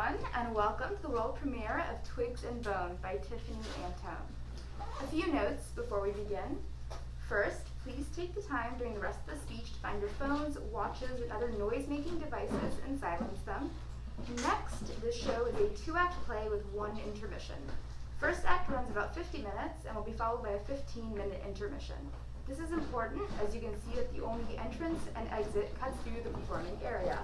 everyone, and welcome to the world premiere of Twigs Bone by Tiffany Antone. A few notes before we begin. First, please take the time during the rest of the speech to find your phones, watches, and other noise-making devices and silence them. Next, this show is a two-act play with one intermission. First act runs about 50 minutes and will be followed by a 15-minute intermission. This is important as you can see that the only entrance and exit cuts through the performing area.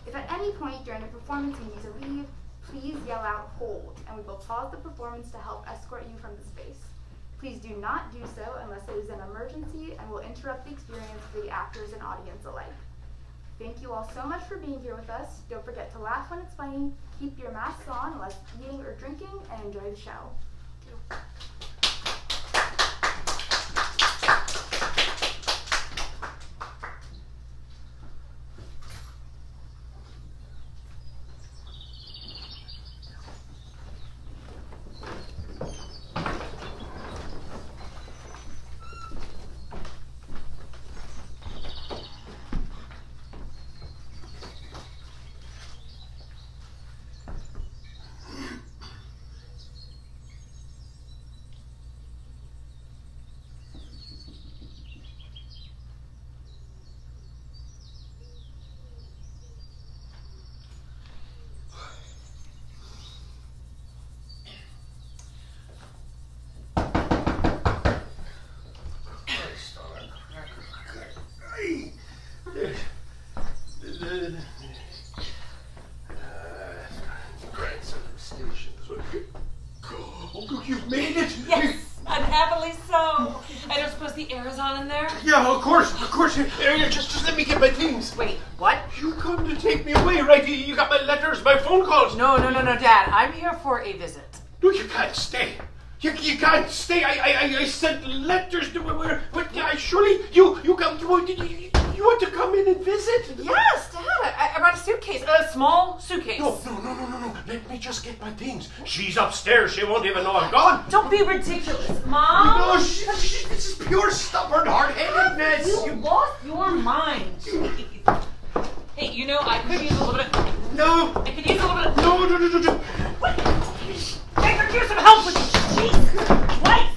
If at any point during the performance you need to leave, please yell out "hold," and we will pause the performance to help escort you from the space. Please do not do so unless it is an emergency and will interrupt the experience for the actors and audience alike. Thank you all so much for being here with us. Don't forget to laugh when it's funny, keep your masks on unless eating or drinking, and enjoy the show. You've made it? Yes, unhappily so. I don't suppose the air is on in there? Yeah, of course. Just let me get my things. Wait, what? You come to take me away, right? You got my letters, my phone calls. No, Dad. I'm here for a visit. No, you can't stay. You can't stay. I sent letters to where, but surely you want to come in and visit? Yes, Dad. I brought a suitcase, a small suitcase. No. Let me just get my things. She's upstairs. She won't even know I'm gone. Don't be ridiculous, Mom. No, this is pure stubborn hard-headedness. You lost your mind. Hey, I could use a little bit. No. I could use a little bit. No. What? I could use some help with this. Jesus Christ.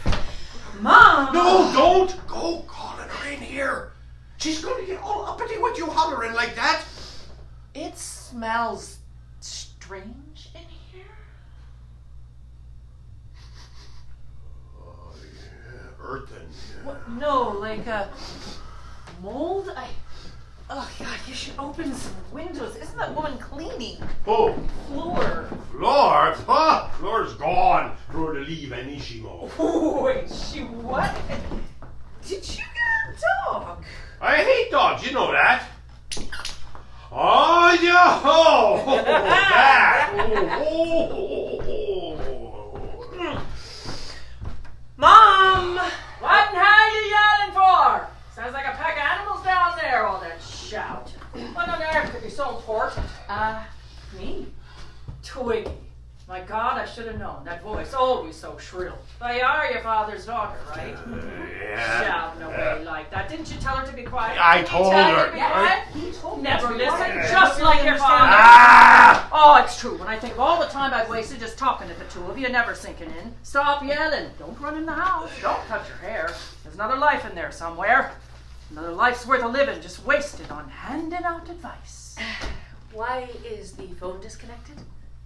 Mom. No, don't. Go calling her in here. She's going to get all uppity with you hollering like that. It smells strange in here. Oh, yeah, earthen. Yeah. What? No, like mold? Oh, God, you should open some windows. Isn't that woman cleaning? Oh. Floor. Floor? Floor's gone. Throw the leave Anishimo. Oh, wait, she what? Did you get a dog? I hate dogs, you know that. Oh, yeah. Oh, that. Mom! What in hell are you yelling for? Sounds like a pack of animals down there, all that shout. What on earth could be so important? Me? Twiggy. My God, I should have known. That voice, always so shrill. They are your father's daughter, right? Yeah. Shouting away like that. Didn't you tell her to be quiet? I told her. Yeah, he told me. Never listen, quiet. just like your father. Ah! Oh, it's true. When I think of all the time I've wasted just talking to the two of you, never sinking in. Stop yelling. Don't run in the house. Don't cut your hair. There's another life in there somewhere. Another life's worth of living just wasted on handing out advice. Why is the phone disconnected?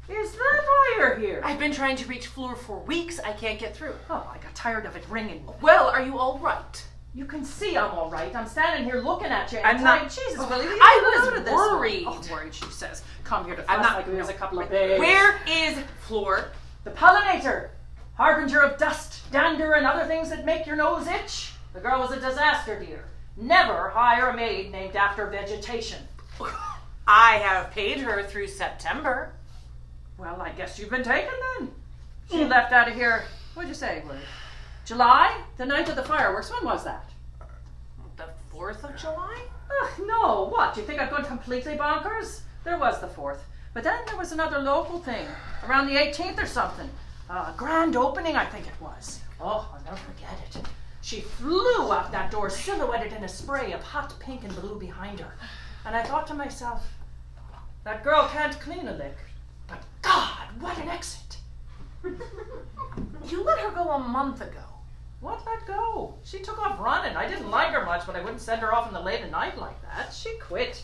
Is that why you're here? I've been trying to reach Fleur for weeks. I can't get through. Oh, I got tired of it ringing. Well, are you all right? You can see I'm all right. I'm standing here looking at you. I'm not. Jesus, Willie. I was worried. Oh, worried, she says. Come here to fuss I'm not. like there's a couple of babes. Where is Fleur? The pollinator. Harbinger of dust, dander, and other things that make your nose itch. The girl was a disaster, dear. Never hire a maid named after vegetation. I have paid her through September. Well, I guess you've been taken then. She left out of here, what'd you say, Willie? July? The night of the fireworks. When was that? The 4th of July? No, what? Do you think I've gone completely bonkers? There was the 4th. But then there was another local thing, around the 18th or something. Grand opening, I think it was. Oh, I'll never forget it. She flew out that door, silhouetted in a spray of hot pink and blue behind her. And I thought to myself, that girl can't clean a lick. But God, what an exit! You let her go a month ago. What let go? She took off running. I didn't like her much, but I wouldn't send her off in the late at night like that. She quit.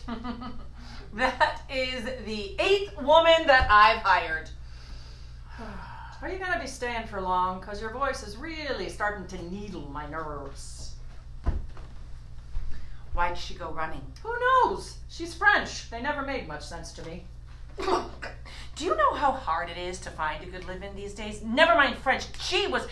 That is the 8th woman that I've hired. Are you gonna be staying for long? Because your voice is really starting to needle my nerves. Why'd she go running? Who knows? She's French. They never made much sense to me. Do you know how hard it is to find a good live-in these days? Never mind French. She was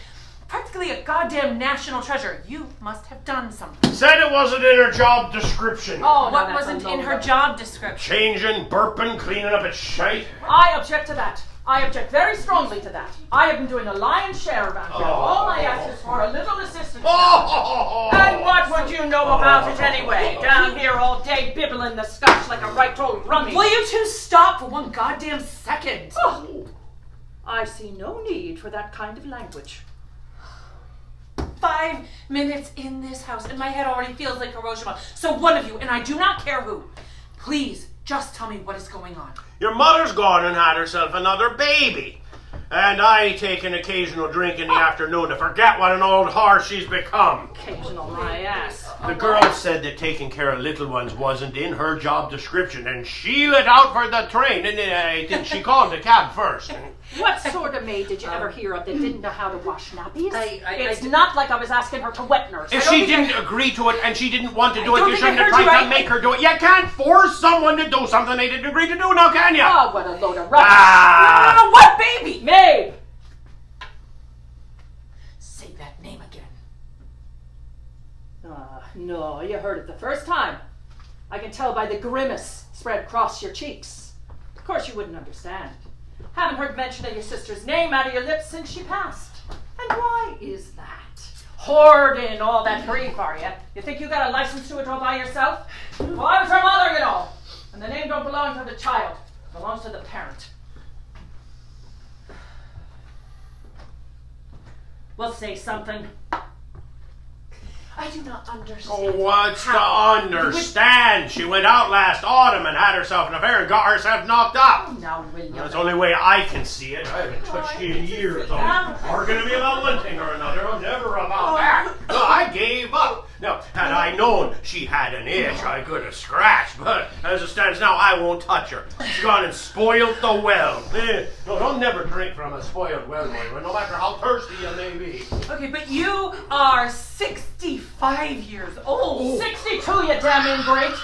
practically a goddamn national treasure. You must have done something. Said it wasn't in her job description. Oh, no, What that's a wasn't in load her of- job description? Changing, burping, cleaning up its shite. I object to that. I object very strongly to that. I have been doing a lion's share around here. All I ask is for a little assistance. And what would you know about it anyway? Down here all day bibbling the scotch like a right old rummy. Will you two stop for one goddamn second? Oh, I see no need for that kind of language. 5 minutes in this house and my head already feels like Hiroshima. So one of you, and I do not care who, please just tell me what is going on. Your mother's gone and had herself another baby. And I take an occasional drink in the afternoon to forget what an old horse she's become. Occasional my ass. The girl said that taking care of little ones wasn't in her job description, and she lit out for the train, and I think she called the cab first. What sort of maid did you ever hear of that didn't know how to wash nappies? It's I- not like I was asking her to wet nurse. If she didn't agree to it and she didn't want to do it, don't you think I shouldn't have heard you tried to right. make her do it. You can't force someone to do something they didn't agree to do now, can you? Oh, what a load of rubbish. Ah! What baby? Maid! Say that name again. No, you heard it the first time. I can tell by the grimace spread across your cheeks. Of course you wouldn't understand. Haven't heard mention of your sister's name out of your lips since she passed. And why is that? Hoarding all that grief, are you? You think you got a license to it all by yourself? Well, I was her mother, you know. And the name don't belong to the child. It belongs to the parent. Well, say something. I do not understand. Oh, what's to understand? She went out last autumn and had herself an affair and got herself knocked up. Now, William. That's the only way I can see it. I haven't touched you in years. I'm arguing to me about one thing or another. I'm never about that. No, I gave up. Now, had I known she had an itch, I could have scratched. But as it stands now, I won't touch her. She's gone and spoiled the well. No, don't never drink from a spoiled well, Moira, no matter how thirsty you may be. Okay, but you are 65 years old. 62, you damn ingrate!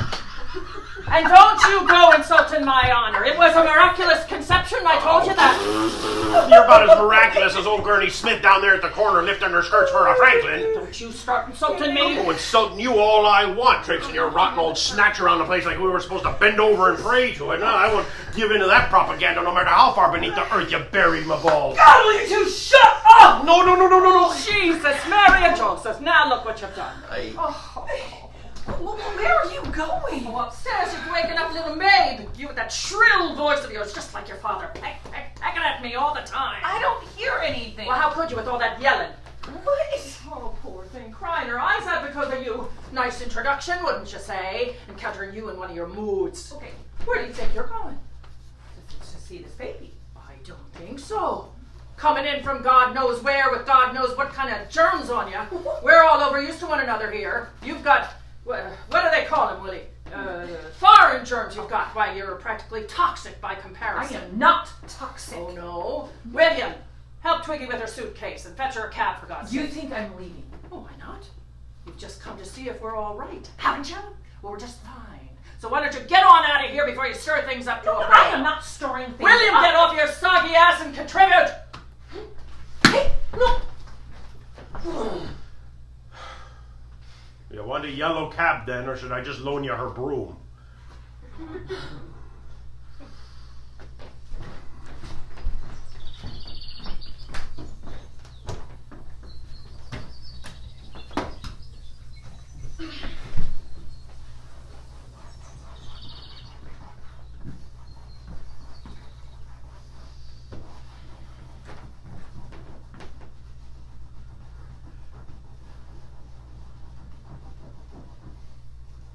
And don't you go insulting my honor. It was a miraculous conception, I told you that. You're about as miraculous as old Gurney Smith down there at the corner lifting her skirts for a Franklin. Don't you start insulting me. Oh, insulting you all I want, Trix, and your rotten old snatch around the place like we were supposed to bend over and pray to it. No, I won't give in to that propaganda no matter how far beneath the earth you buried my balls. God, will you two shut up? No. Jesus, Mary and Joseph, now look what you've done. Where are you going? Oh, upstairs you're waking up little maid. You with that shrill voice of yours, just like your father, pecking at me all the time. I don't hear anything. Well, how could you with all that yelling? What? Oh, poor thing, crying her eyes out because of you. Nice introduction, wouldn't you say? Encountering you in one of your moods. Okay, where do you think you're going? To see this baby? I don't think so. Coming in from God knows where with God knows what kind of germs on you. We're all over used to one another here. You've got, what do they call them, Willie? Foreign germs you've got. Why, you're practically toxic by I comparison. am not toxic. Oh, no. William, help Twiggy with her suitcase and fetch her a cab, for God's sake. You think I'm leaving? Oh, why not? You've just come to see if we're all right, haven't you? Well, we're just fine. So why don't you get on out of here before you stir things up to a boil? I am not storing things William, up. get off your soggy ass and contribute! Hey, no. You want a yellow cab then, or should I just loan you her broom?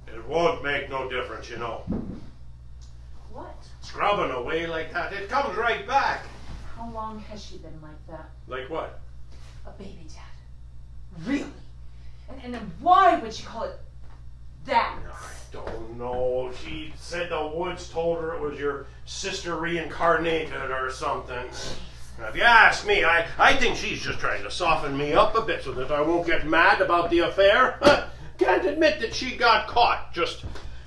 It won't make no difference, you know. What? scrubbing away like that, it comes right back. How long has she been like that? Like what? A baby, Dad. Really? And then why would she call it that? I don't know. She said the woods told her it was your sister reincarnated or something. Now, if you ask me, I think she's just trying to soften me up a bit so that I won't get mad about the affair. Can't admit that she got caught. Just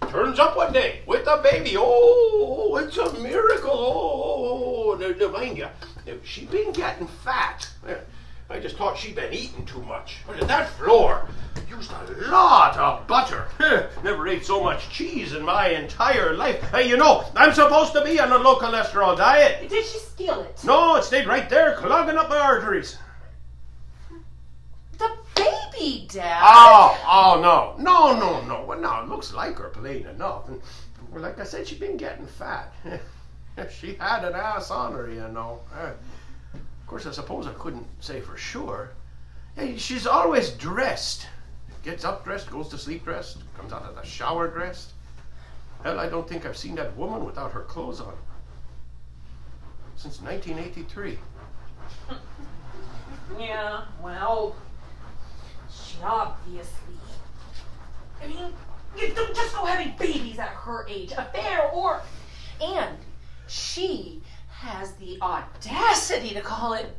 turns up one day with a baby. Oh, it's a miracle. Oh, mind you, she been getting fat. I just thought she'd been eating too much. That floor used a lot of butter. Never ate so much cheese in my entire life. Hey, you know, I'm supposed to be on a low cholesterol diet. Did she steal it? No, it stayed right there, clogging up my arteries. The baby, Dad. Oh, no. Well, no, it looks like her plain enough. And, well, like I said, she's been getting fat. She had an ass on her, you know. Of course, I suppose I couldn't say for sure. Hey, she's always dressed. Gets up dressed, goes to sleep dressed, comes out of the shower dressed. Hell, I don't think I've seen that woman without her clothes on since 1983. Yeah, well, she obviously. I mean, you don't just go having babies at her age, affair or. And she has the audacity to call it.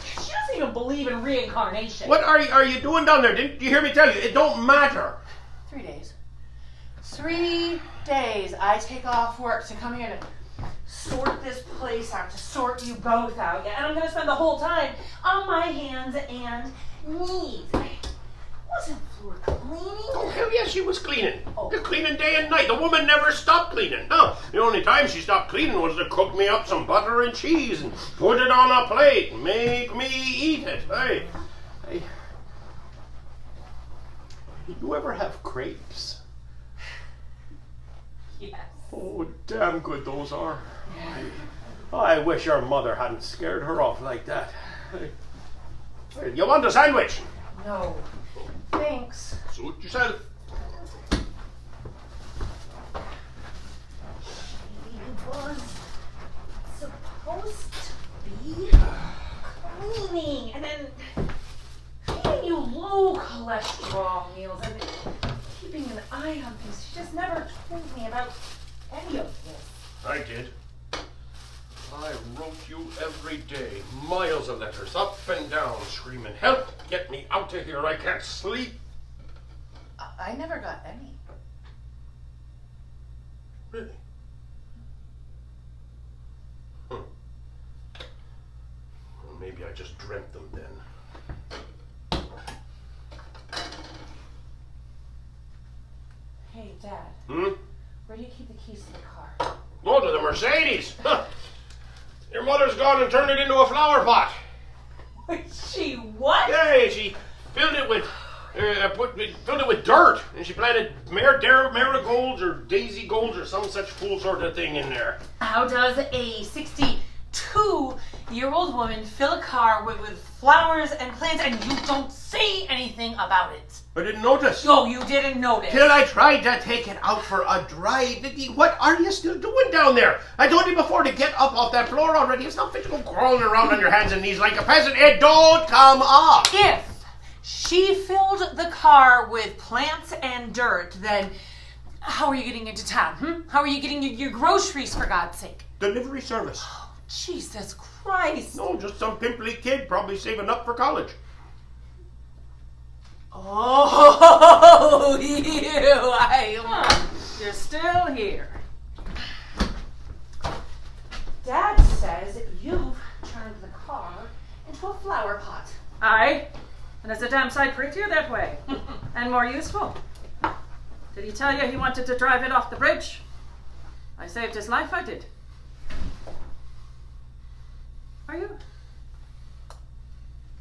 She doesn't even believe in reincarnation. What are you doing down there? Didn't you hear me tell you? It don't matter. 3 days. 3 days I take off work to come here to sort this place out, to sort you both out. Yeah, and I'm going to spend the whole time on my hands and knees. Wasn't floor cleaning? Oh, hell yes, she was cleaning. Oh. Just cleaning day and night. The woman never stopped cleaning. No, the only time she stopped cleaning was to cook me up some butter and cheese and put it on a plate and make me eat it. Hey. You ever have crepes? Yes. Oh, damn good those are. I wish her mother hadn't scared her off like that. Hey, you want a sandwich? No. Thanks. Suit yourself. She was supposed to be cleaning and then feeding you low cholesterol meals and keeping an eye on things. She just never told me about any of this. I did. I wrote you every day, miles of letters, up and down, screaming, help, get me out of here, I can't sleep. I never got any. Really? Well, maybe I just dreamt them then. Hey, Dad. Where do you keep the keys to the car? Go to the Mercedes. Your mother's gone and turned it into a flower pot. She what? Hey, she filled it with filled it with dirt, and she planted marigolds or daisy golds or some such fool sort of thing in there. How does a 62-year-old woman fill a car with flowers and plants and you don't say anything about it? I didn't notice. No, you didn't notice. Till I tried to take it out for a drive. What are you still doing down there? I told you before to get up off that floor already. It's not fit to go crawling around on your hands and knees like a peasant. It don't come up. If she filled the car with plants and dirt, then how are you getting into town? How are you getting your groceries, for God's sake? Delivery service. Oh, Jesus Christ. No, just some pimply kid probably saving up for college. Oh, you're still here. Dad says you've turned the car into a flower pot. Aye, and it's a damn sight prettier that way, and more useful. Did he tell you he wanted to drive it off the bridge? I saved his life, I did. Are you?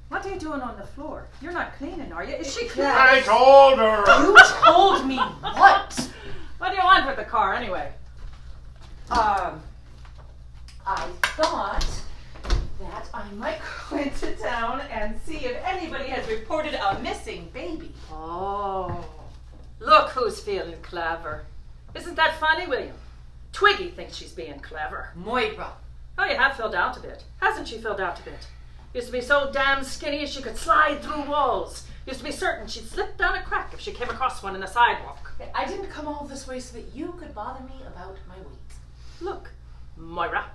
What are you doing on the floor? You're not cleaning, are you? Is she cleaning? I told her. You told me what? What do you want with the car, anyway? I thought that I might go into town and see if anybody has reported a missing baby. Oh, look who's feeling clever. Isn't that funny, William? Twiggy thinks she's being clever. Moira. Oh, you have filled out a bit. Hasn't she filled out a bit? Used to be so damn skinny she could slide through walls. Used to be certain she'd slip down a crack if she came across one in the sidewalk. I didn't come all this way so that you could bother me about my weight. Look, Moira,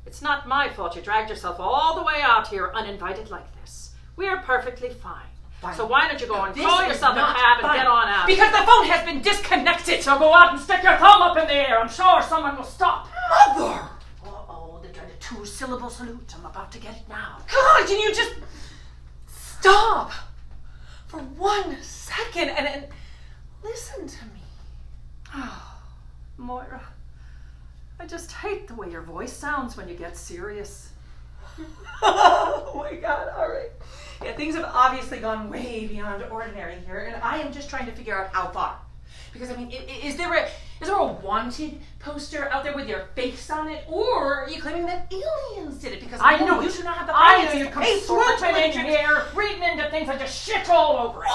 it's not my fault you dragged yourself all the way out here uninvited like this. We're perfectly fine. So why don't you go and call yourself a cab and get on out? Because the phone has been disconnected. So go out and stick your thumb up in the air. I'm sure someone will stop. Mother! Uh-oh, they tried a 2-syllable salute. I'm about to get it now. God, can you just stop for 1 second and listen to me? Oh, Moira, I just hate the way your voice sounds when you get serious. Oh my God, all right. Yeah, things have obviously gone way beyond ordinary here, and I am just trying to figure out how far. Because, I mean, is there a wanted poster out there with your face on it, or are you claiming that aliens did it? Because I knew you it. do not have the I finances knew to you'd come pay swooping in here, reading into things and just shit all over it.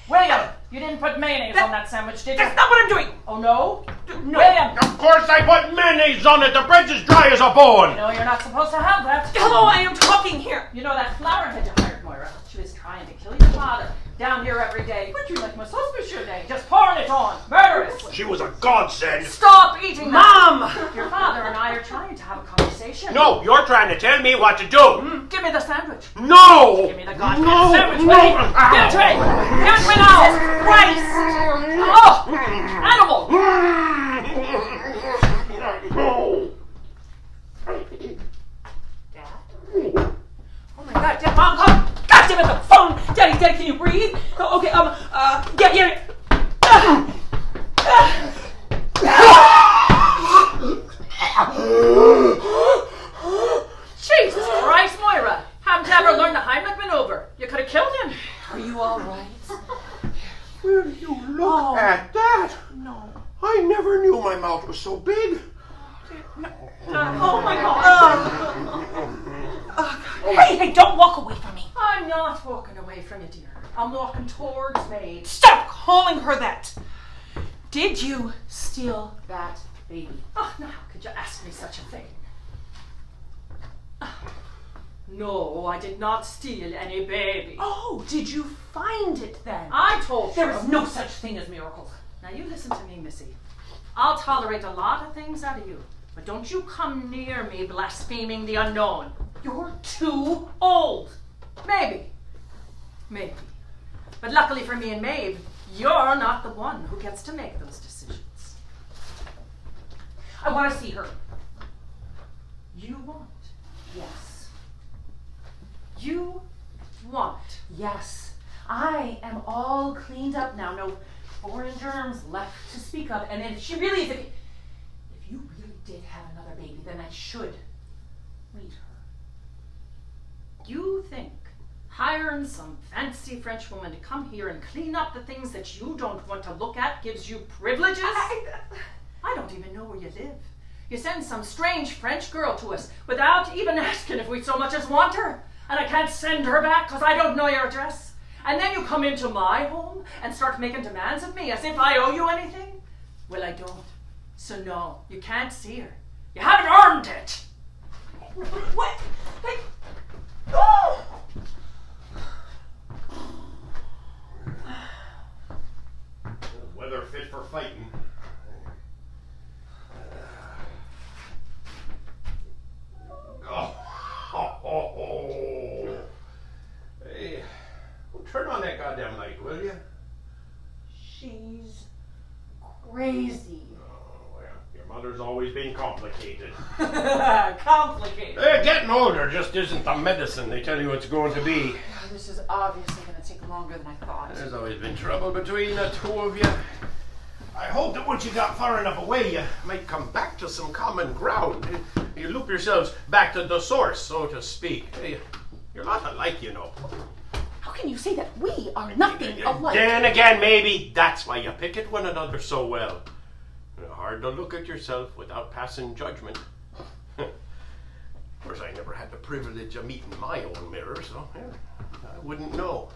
William, you didn't put mayonnaise on that sandwich, did you? That's not what I'm doing. Oh, no? No. William! Of course I put mayonnaise on it. The bread's as dry as a bone. No, you're not supposed to have that. Hello, I am talking here. You know that flower head you hired, Moira? She was trying to kill your father down here every day. But you like my suspicious day, just pouring it on, murderously. She was a godsend. Stop eating Mom! that. Your father and I are trying to have a conversation. No, you're trying to tell me what to do. Give me the sandwich. No! Give me the goddamn No! sandwich, No! Willie. Give it to me. Give it to me now. Christ! Oh, animal. Dad? Oh my God, Dad, Mom, come! God damn it, the phone! Daddy, can you breathe? Oh, okay, yeah. Jesus Christ, Moira. Haven't you ever learned the Heimlich maneuver? You could have killed him. Are you all right? Will you look at that? No. I never knew my mouth was so big. Oh my God. Hey, don't walk away from me. I'm not walking away from you, dear. I'm walking towards Maeve. Stop calling her that. Did you steal that baby? Oh, now how could you ask me such a thing? No, I did not steal any baby. Oh, did you find it then? I told you. There is no such thing as miracles. Now you listen to me, Missy. I'll tolerate a lot of things out of you, but don't you come near me blaspheming the unknown. You're too old. Maybe. But luckily for me and Maeve, you're not the one who gets to make those decisions. I want to see her. You want. Yes. You want. Yes. I am all cleaned up now. No foreign germs left to speak of. And if she really is, if you really did have another baby, then I should meet her. You think hiring some fancy French woman to come here and clean up the things that you don't want to look at gives you privileges? I don't even know where you live. You send some strange French girl to us without even asking if we so much as want her. And I can't send her back because I don't know your address. And then you come into my home and start making demands of me as if I owe you anything? Well, I don't. So no, you can't see her. You haven't earned it. What? Hey. Oh! Weather fit for fighting. Hey, turn on that goddamn light, will you? She's crazy. Oh, well, your mother's always been complicated. Complicated. Getting older just isn't the medicine they tell you it's going to be. This is obviously going to take longer than I thought. There's always been trouble between the two of you. I hope that once you got far enough away, you might come back to some common ground. You loop yourselves back to the source, so to speak. You're not alike, you know. How can you say that we are nothing alike? Then again, maybe that's why you pick at one another so well. Hard to look at yourself without passing judgment. Of course, I never had the privilege of meeting my own mirror, so I wouldn't know.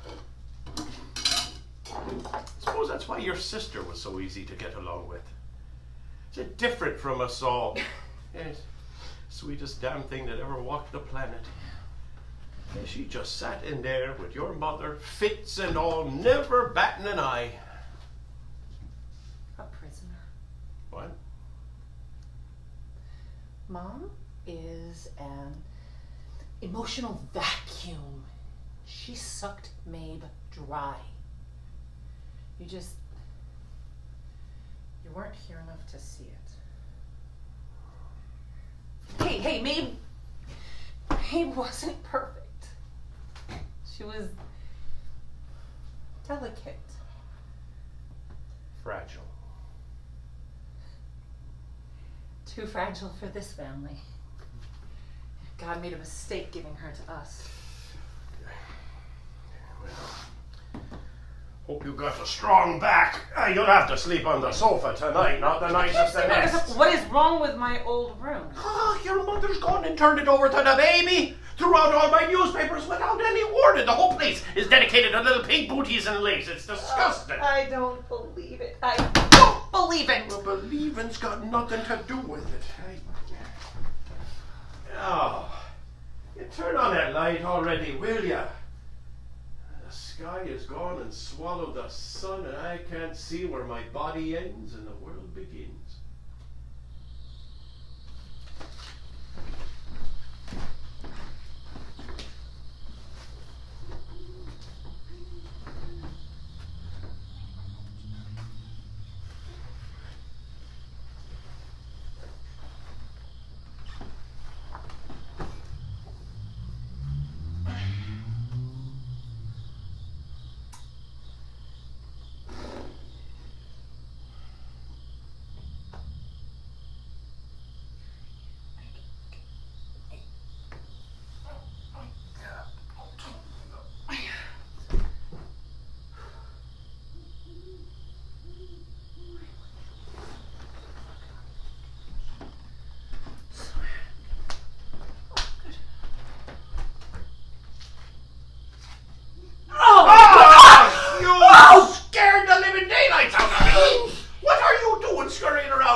I suppose that's why your sister was so easy to get along with. She's different from us all. Yes. Sweetest damn thing that ever walked the planet. And she just sat in there with your mother, fits and all, never batting an eye. A prisoner. What? Mom is an emotional vacuum. She sucked Mabe dry. You weren't here enough to see it. Hey, Mabe wasn't perfect. She was delicate. Fragile. Too fragile for this family. God made a mistake giving her to us. Well, hope you got a strong back. You'll have to sleep on the sofa tonight, not the nicest of nests. What is wrong with my old room? Oh, your mother's gone and turned it over to the baby. Threw out all my newspapers without any warning. The whole place is dedicated to little pink booties and lace. It's disgusting. I don't believe it. I don't believe it. Well, believing's got nothing to do with it. Oh, you turn on that light already, will ya? The sky is gone and swallowed the sun, and I can't see where my body ends and the world begins.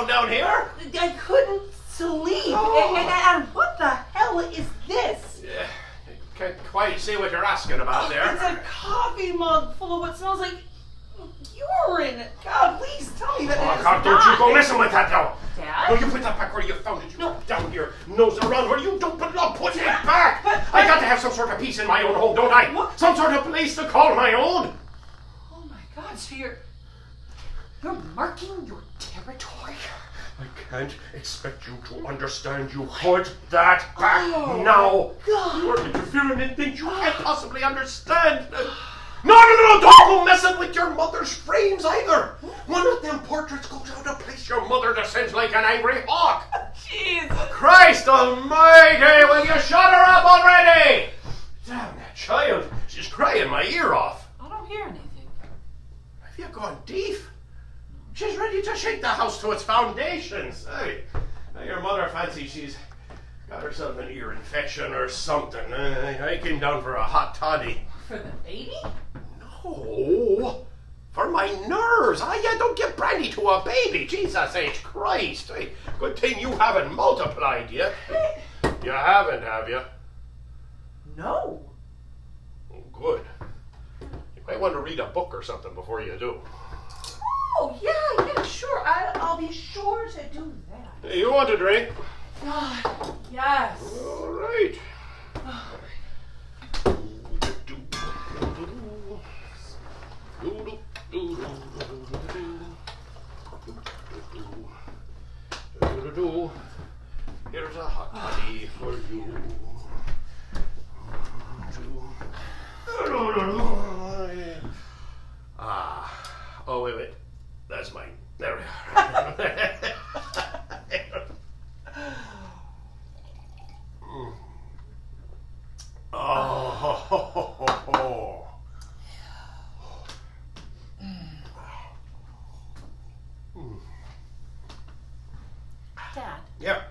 Down here? I couldn't sleep. And what the hell is this? Yeah, I can't quite see what you're asking about there. It's a coffee mug full of what smells like urine. God, please tell me that Oh, it's God, not. don't you go messing with that now. Dad? No, you put that back where you found it. You No. down here, nose around where you don't belong. Put it back. But I got to have some sort of peace in my own home, don't I? What? Some sort of place to call my own. Oh my God, so you're marking your territory? I can't expect you to understand. You put that back Oh, now. God. You're interfering in things you can't possibly understand. No, don't go messing with your mother's frames either. One of them portraits goes out of place. Your mother descends like an angry hawk. Jesus. Christ almighty, will you shut her up already? Damn that child. She's crying my ear off. I don't hear anything. Have you gone deaf? She's ready to shake the house to its foundations. Hey, now your mother fancies she's got herself an ear infection or something. I came down for a hot toddy. For the baby? No, for my nerves. Yeah, don't give brandy to a baby. Jesus H. Christ. Good thing you haven't multiplied yet. You haven't, have you? No. Oh, good. You might want to read a book or something before you do. Oh, yeah, sure. I'll be sure to do that. Hey, you want a drink? God, yes. All right. Here's a hot toddy for you. Oh, wait. That's mine. There we are. Oh. Dad, Yeah.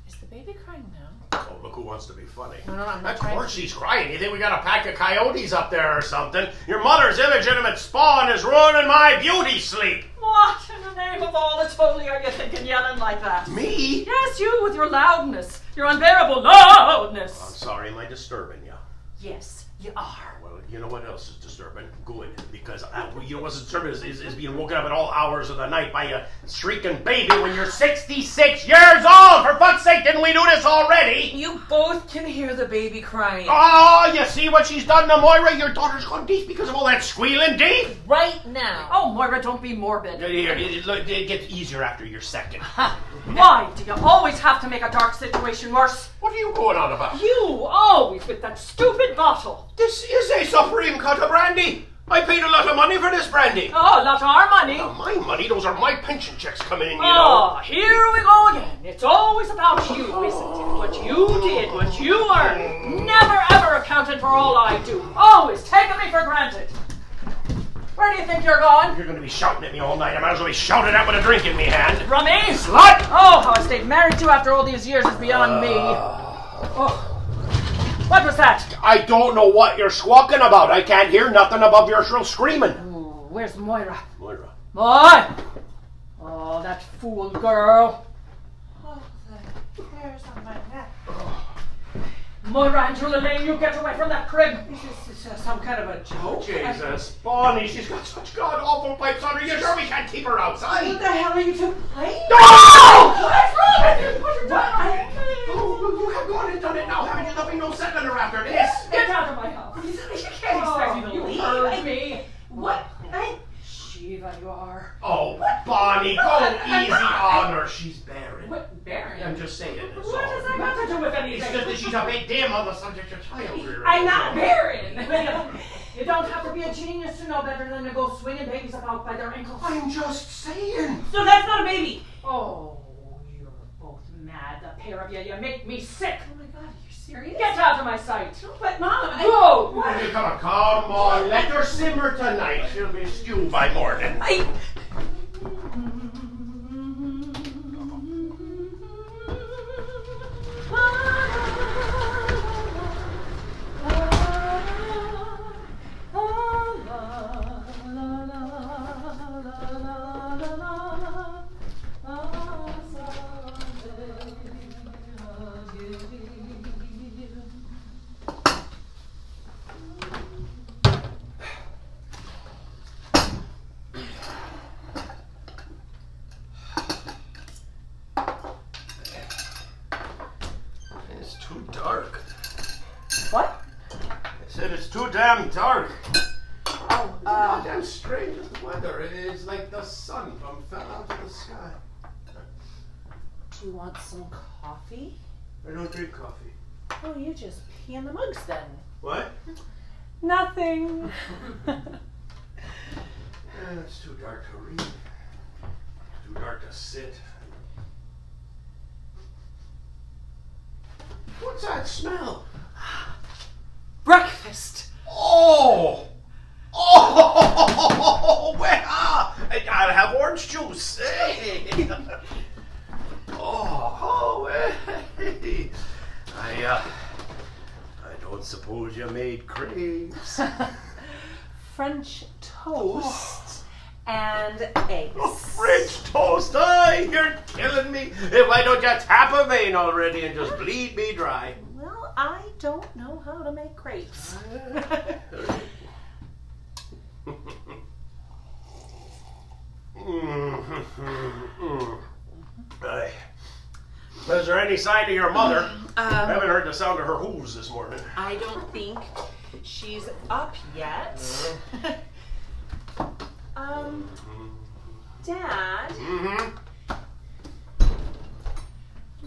is the baby crying now? Oh, look who wants to be funny. No, I'm not Of trying course to. she's crying. You think we got a pack of coyotes up there or something? Your mother's illegitimate spawn is ruining my beauty sleep. What in the name name of all that's holy are you thinking yelling like that? Me? Yes, you with your loudness. Your unbearable loudness. I'm sorry, am I disturbing you? Yes, you are. Well, you know what else is disturbing? Good, because you know what's disturbing is being woken up at all hours of the night by a shrieking baby when you're 66 years old! For fuck's sake, didn't we do this already? You both can hear the baby crying. Oh, you see what she's done to Moira? Your daughter's gone deaf because of all that squealing, Dave? Right now. Oh, Moira, don't be morbid. Here, it gets easier after your second. Why do you always have to make a dark situation worse? What are you going on about? You always with that stupid bottle. This is a supreme cut of brandy. I paid a lot of money for this brandy. Oh, not our money. Not my money, those are my pension checks coming in, you know. Oh, here we go again. It's always about you, isn't it? What you did, what you earned. Never ever accounted for all I do. Always taking me for granted. Where do you think you're going? You're going to be shouting at me all night. I might as well be shouting at with a drink in me hand. Rummy? Slut! Oh, how I stayed married to you after all these years is beyond me. Oh. What was that? I don't know what you're squawking about. I can't hear nothing above your shrill screaming. Ooh, where's Moira? Moira. Boy! Oh, that fool girl. Oh, the hairs on my neck. Moira and Julie Lane, you get away from that crib. Is this some kind of a joke? Jesus, Bonnie, she's got such god-awful pipes on her. You sure we can't keep her outside? What the hell are you two playing? No! What's wrong with you? Put her down! Oh, you have gone and done it now, haven't you? There'll be no settling her after this. Get out of my house. You can't expect me to You leave. heard me. What? Shiva, you are. Oh, Bonnie, go easy on her. She's barren. What, Barry? I'm just saying. It's What does that got to do with It's anything? just that she's a big dim on the subject of child rearing. I'm not barren. You don't have to be a genius to know better than to go swinging babies about by their ankles. I'm just saying. So that's not a baby. Oh, you're both mad, the pair of you. You make me sick. Oh my God, are you serious? Get out of my sight. But Mom, Go. Hey, come on, let her simmer tonight. She'll be stew by morning. It's too dark. What? I said it's too damn dark. Oh, It's goddamn strange as the weather. It is like the sun fell out of the sky. do you want some coffee? I don't drink coffee. Oh, you just pee in the mugs then. What? Nothing. It's too dark to read. Too dark to sit. What's that smell? Breakfast. Oh! Oh! Well, I'll have orange juice. Hey. Oh, hey. I don't suppose you made crepes. French toast and eggs. French toast, you're killing me. Why don't you tap a vein already and just bleed me dry? Well, I don't know how to make crepes. Is there any sign of your mother? I haven't heard the sound of her hooves this morning. I don't think she's up yet. Dad,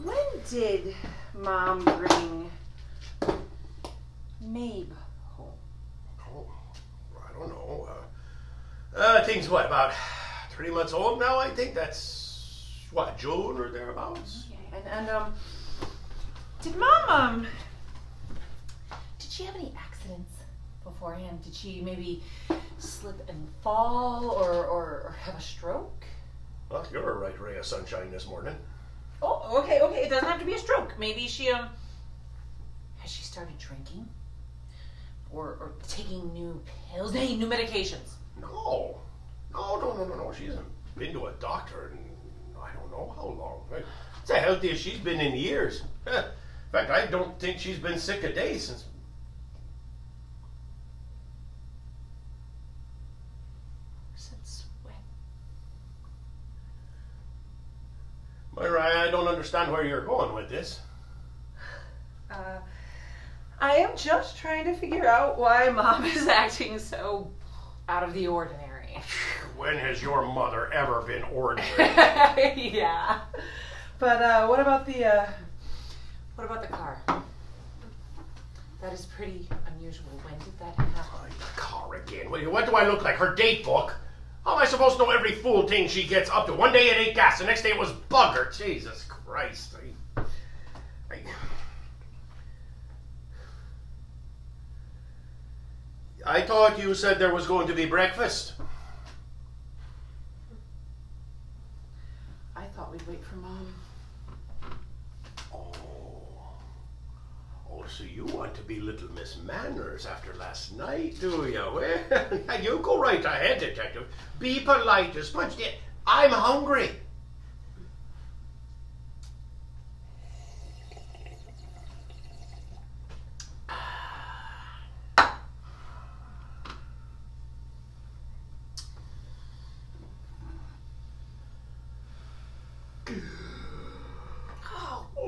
when did Mom bring Mabe home? Oh, I don't know. Thing's what, about 3 months old now, I think? That's, what, June or thereabouts? Okay. And did Mom, did she have any accidents beforehand? Did she maybe slip and fall or have a stroke? Well, you're a right ray of sunshine this morning. Oh, okay. It doesn't have to be a stroke. Maybe she, has she started drinking? Or taking new pills, new medications? No. She been to a doctor in I don't know how long. It's the healthiest she's been in years. In fact, I don't think she's been sick a day since. Since when? Myra, I don't understand where you're going with this. I am just trying to figure out why Mom is acting so out of the ordinary. When has your mother ever been ordinary? Yeah. But what about the car? That is pretty unusual. When did that happen? Oh, the car again. What do I look like? Her date book? How am I supposed to know every fool thing she gets up to? One day it ain't gas, the next day it was bugger. Jesus Christ. I thought you said there was going to be breakfast. I thought we'd wait for Mom. Oh, so you want to be little Miss Manners after last night, do you? Well, you go right ahead, Detective. Be polite as punch. I'm hungry.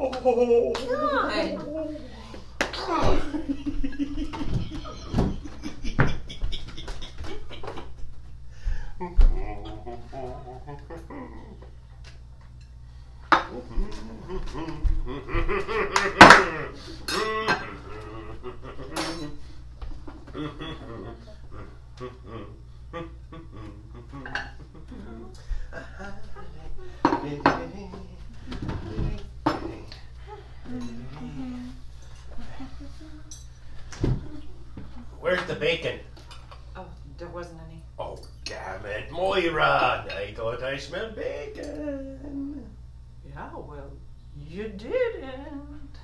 Oh, God. Where's the bacon? Oh, there wasn't any. Oh, damn it, Moira. I thought I smelled bacon. Yeah, well, you didn't.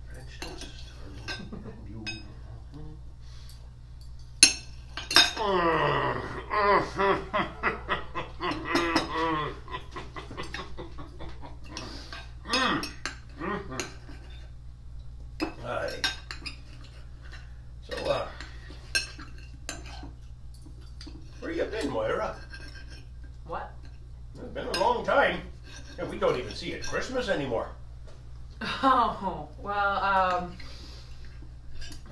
French toast for you. Aye. So, where you been, Moira? What? It's been a long time. And we don't even see it Christmas anymore. Oh, well,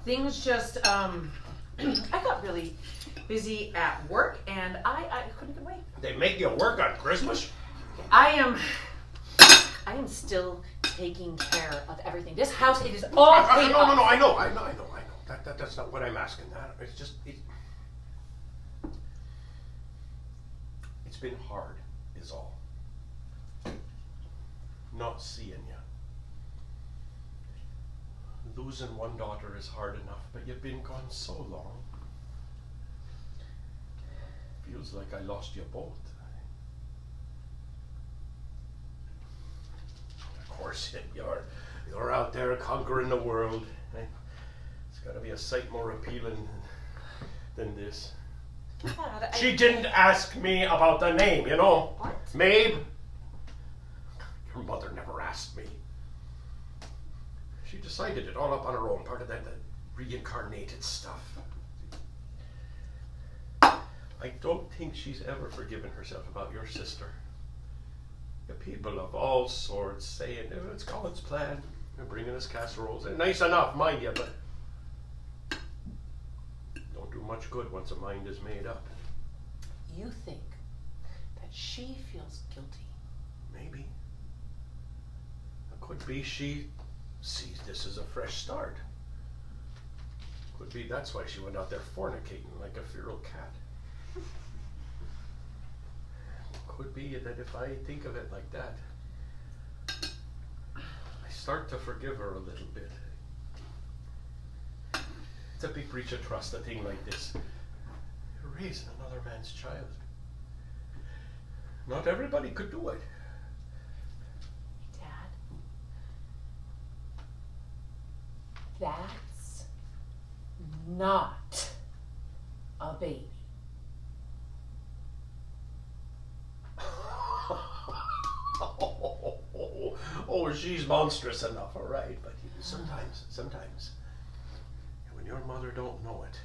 things just, I got really busy at work and I couldn't get away. They make you work on Christmas? I am still taking care of everything. This house, it is all paid No, off. I know. That's not what I'm asking. It's just, it's been hard, is all. Not seeing you. Losing one daughter is hard enough, but you've been gone so long. Feels like I lost you both. Of course, you're out there conquering the world. It's got to be a sight more appealing than this. God, She didn't ask me about the name, you know. What? Mabe. Your mother never asked me. She decided it all up on her own, part of that reincarnated stuff. I don't think she's ever forgiven herself about your sister. The people of all sorts saying, oh, it's Colin's plan. They're bringing us casseroles. They're nice enough, mind you, but don't do much good once a mind is made up. You think that she feels guilty? Maybe. It could be she sees this as a fresh start. Could be that's why she went out there fornicating like a feral cat. Could be that if I think of it like that, I start to forgive her a little bit. It's a big breach of trust, a thing like this. You're raising another man's child. Not everybody could do it. Dad? That's not a baby. Oh, she's monstrous enough, all right. But sometimes, when your mother don't know it,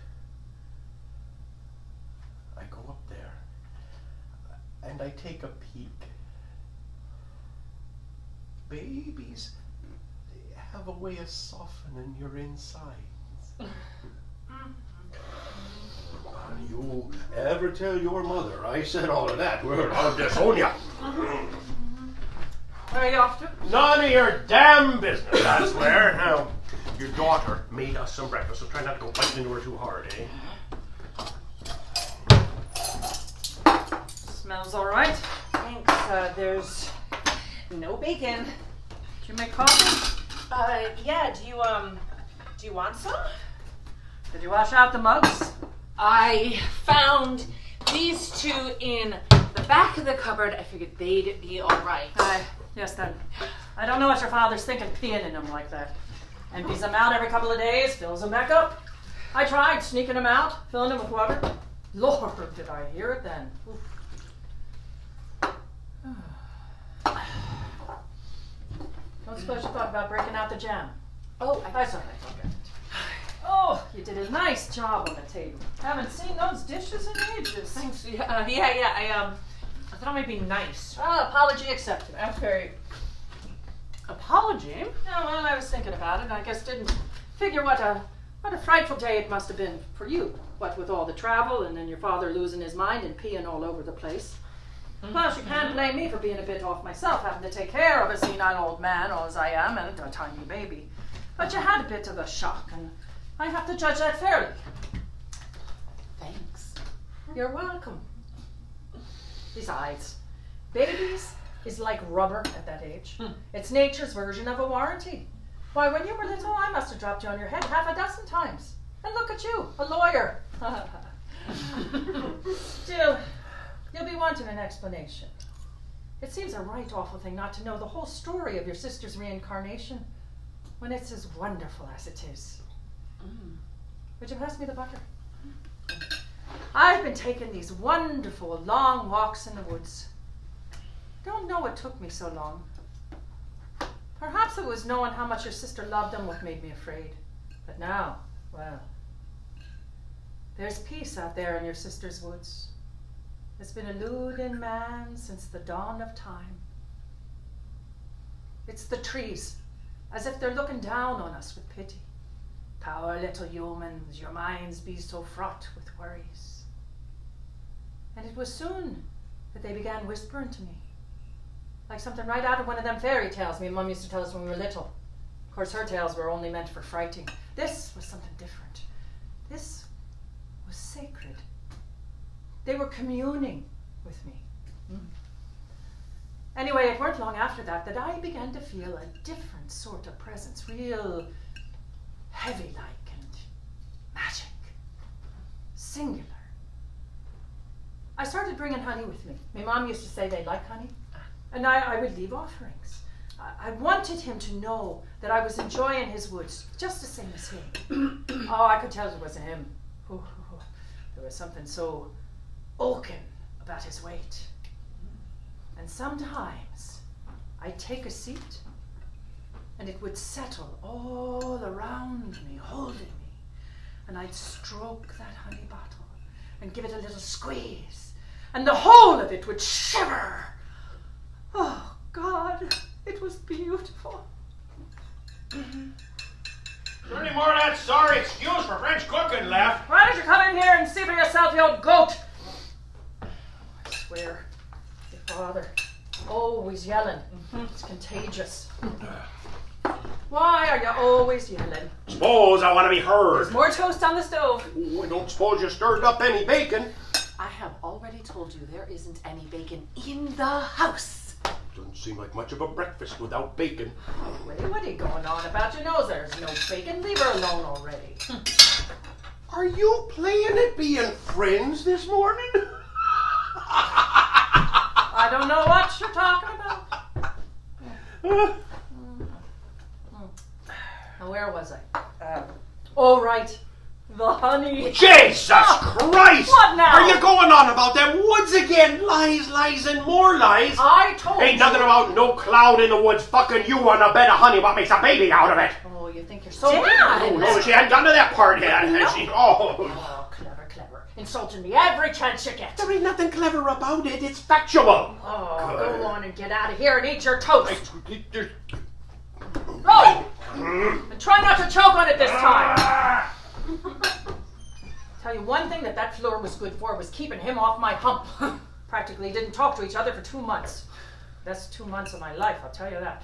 I go up there and I take a peek. Babies, they have a way of softening your insides. You ever tell your mother I said all of that? Well, I'll disown ya. Where are you off to? None of your damn business, I swear. Now, your daughter made us some breakfast, so try not to go biting into her too hard, eh? Smells all right. Thanks. There's no bacon. Did you make coffee? Yeah. Do you want some? Did you wash out the mugs? I found these two in the back of the cupboard. I figured they'd be all right. Yes, then. I don't know what your father's thinking, peeing in them like that. Empties them out every couple of days, fills them back up. I tried sneaking them out, filling them with water. Lord, did I hear it then. Don't suppose you thought about breaking out the jam? Oh, That's all right, okay. Oh, you did a nice job on the table. Haven't seen those dishes in ages. thanks. Yeah. I thought it might be nice. Apology accepted. Okay. Apology? Yeah, well, I was thinking about it. I guess didn't figure what a frightful day it must have been for you. What with all the travel and then your father losing his mind and peeing all over the place. Plus, you can't blame me for being a bit off myself, having to take care of a senile old man, or as I am, and a tiny baby. But you had a bit of a shock, and I have to judge that fairly. Thanks. You're welcome. Besides, babies is like rubber at that age. It's nature's version of a warranty. Why, when you were little, I must have dropped you on your head half a dozen times. And look at you, a lawyer. Still, you'll be wanting an explanation. It seems a right awful thing not to know the whole story of your sister's reincarnation when it's as wonderful as it is. Would you pass me the butter? I've been taking these wonderful long walks in the woods. Don't know what took me so long. Perhaps it was knowing how much your sister loved them what made me afraid. But now, well, there's peace out there in your sister's woods. It's been eluding man since the dawn of time. It's the trees, as if they're looking down on us with pity. Poor little humans, your minds be so fraught with worries. And it was soon that they began whispering to me, like something right out of one of them fairy tales me Mum used to tell us when we were little. Of course, her tales were only meant for frighting. This was something different. This was sacred. They were communing with me. Anyway, it weren't long after that I began to feel a different sort of presence, real heavy-like and magic, singular. I started bringing honey with me. My mom used to say they like honey, and I would leave offerings. I wanted him to know that I was enjoying his woods just the same as him. Oh, I could tell it wasn't him. There was something so oaken about his weight. And sometimes I'd take a seat and it would settle all around me, holding me. And I'd stroke that honey bottle and give it a little squeeze. And the whole of it would shiver. Oh, God, it was beautiful. Is there any more of that sorry excuse for French cooking left? Why don't you come in here and see for yourself, you old goat? I swear, your father, always yelling. It's contagious. Why are you always yelling? Suppose I want to be heard. There's more toast on the stove. Oh, I don't suppose you stirred up any bacon. I have already told you there isn't any bacon in the house. Doesn't seem like much of a breakfast without bacon. Wait, what are you going on about? You know there's no bacon. Leave her alone already. Are you playing at being friends this morning? I don't know what you're talking about. Now, where was I? Oh, right. The honey. Jesus Christ! What now? Are you going on about them woods again? Lies, lies, and more lies. I told Ain't you. nothing about no cloud in the woods fucking you on a bed of honey. What makes a baby out of it? Oh, you think you're so Dad! big. Oh, no, she hadn't gotten to that part yet. No. And she, oh. Oh, clever, clever. Insulting me every chance you get. There ain't nothing clever about it. It's factual. Oh, Good. go on and get out of here and eat your toast. There's- Go! And try not to choke on it this time. Tell you one thing that floor was good for was keeping him off my hump. Practically didn't talk to each other for 2 months. Best 2 months of my life, I'll tell you that.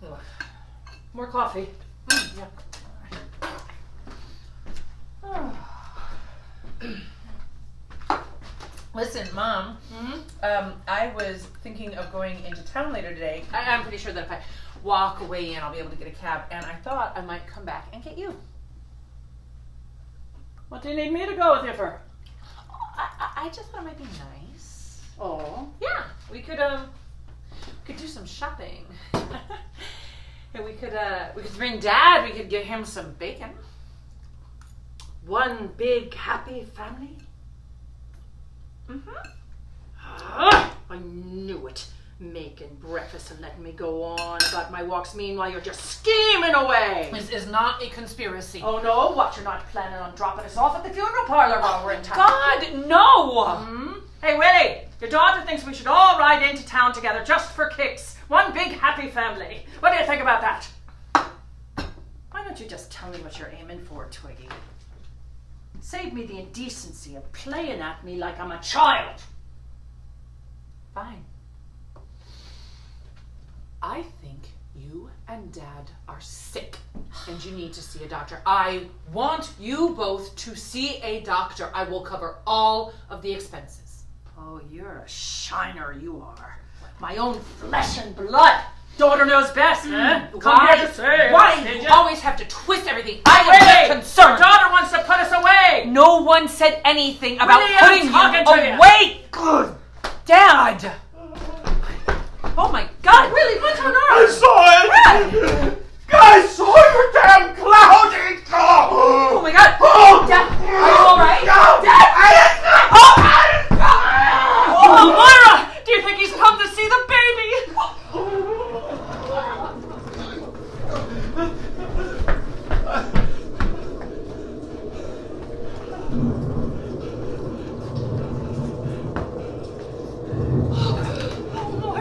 Ugh. More coffee. Yeah. Listen, Mom, I was thinking of going into town later today. I'm pretty sure that if I walk away in, I'll be able to get a cab, and I thought I might come back and get you. What do you need me to go with you for? I just thought it might be nice. Oh. Yeah, we could do some shopping. And we could bring Dad. We could get him some bacon. One big happy family? I knew it. Making breakfast and letting me go on about my walks. Meanwhile, you're just scheming away. This is not a conspiracy. Oh no, what? You're not planning on dropping us off at the funeral parlor while we're in town? God, no! Hey, Willie, your daughter thinks we should all ride into town together just for kicks. One big happy family. What do you think about that? Why don't you just tell me what you're aiming for, Twiggy? Save me the indecency of playing at me like I'm a child. Fine. I think you and Dad are sick and you need to see a doctor. I want you both to see a doctor. I will cover all of the expenses. Oh, you're a shiner, you are. My own flesh and blood. Daughter knows best, huh? Come here to say. Why Did do you ya? always have to twist everything? I am Willie, not concerned. Your daughter wants to put us away. No one said anything about Willie, I'm putting talking to you you. away. Good. Dad. Oh my God. Willie, what's on I earth? saw it! I saw your damn cloud! Oh my God. Oh! Dad, are you all right? Dad! Oh, Moira! Do you think he's come to see the baby?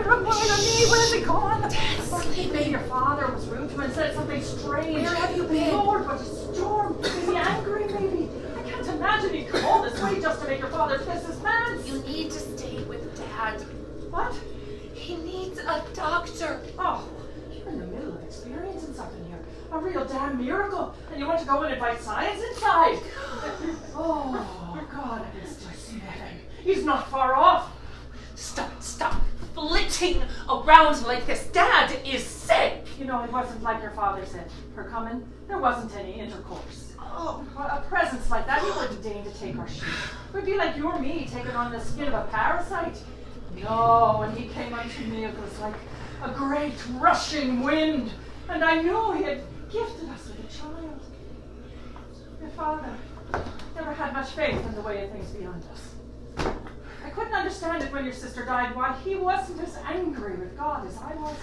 Moira, me, where's he gone? Maybe your father was rude to him and said something strange. Where have you been? Lord, what a storm. Is he angry, maybe? I can't imagine he'd call this way just to make your father piss his pants. You need to stay with Dad. What? He needs a doctor. Oh, you're in the middle of experiencing something here. A real damn miracle. And you want to go and invite science inside? Oh, God, I can still smell him. He's not far off. Stop flitting around like this. Dad is sick. You know, it wasn't like your father said. Her coming, there wasn't any intercourse. Oh, a presence like that, he wouldn't deign to take our sheep. It would be like you or me taking on the skin of a parasite. No, when he came unto me, it was like a great rushing wind. And I knew he had gifted us with a child. Your father never had much faith in the way of things beyond us. I couldn't understand it when your sister died, why he wasn't as angry with God as I was.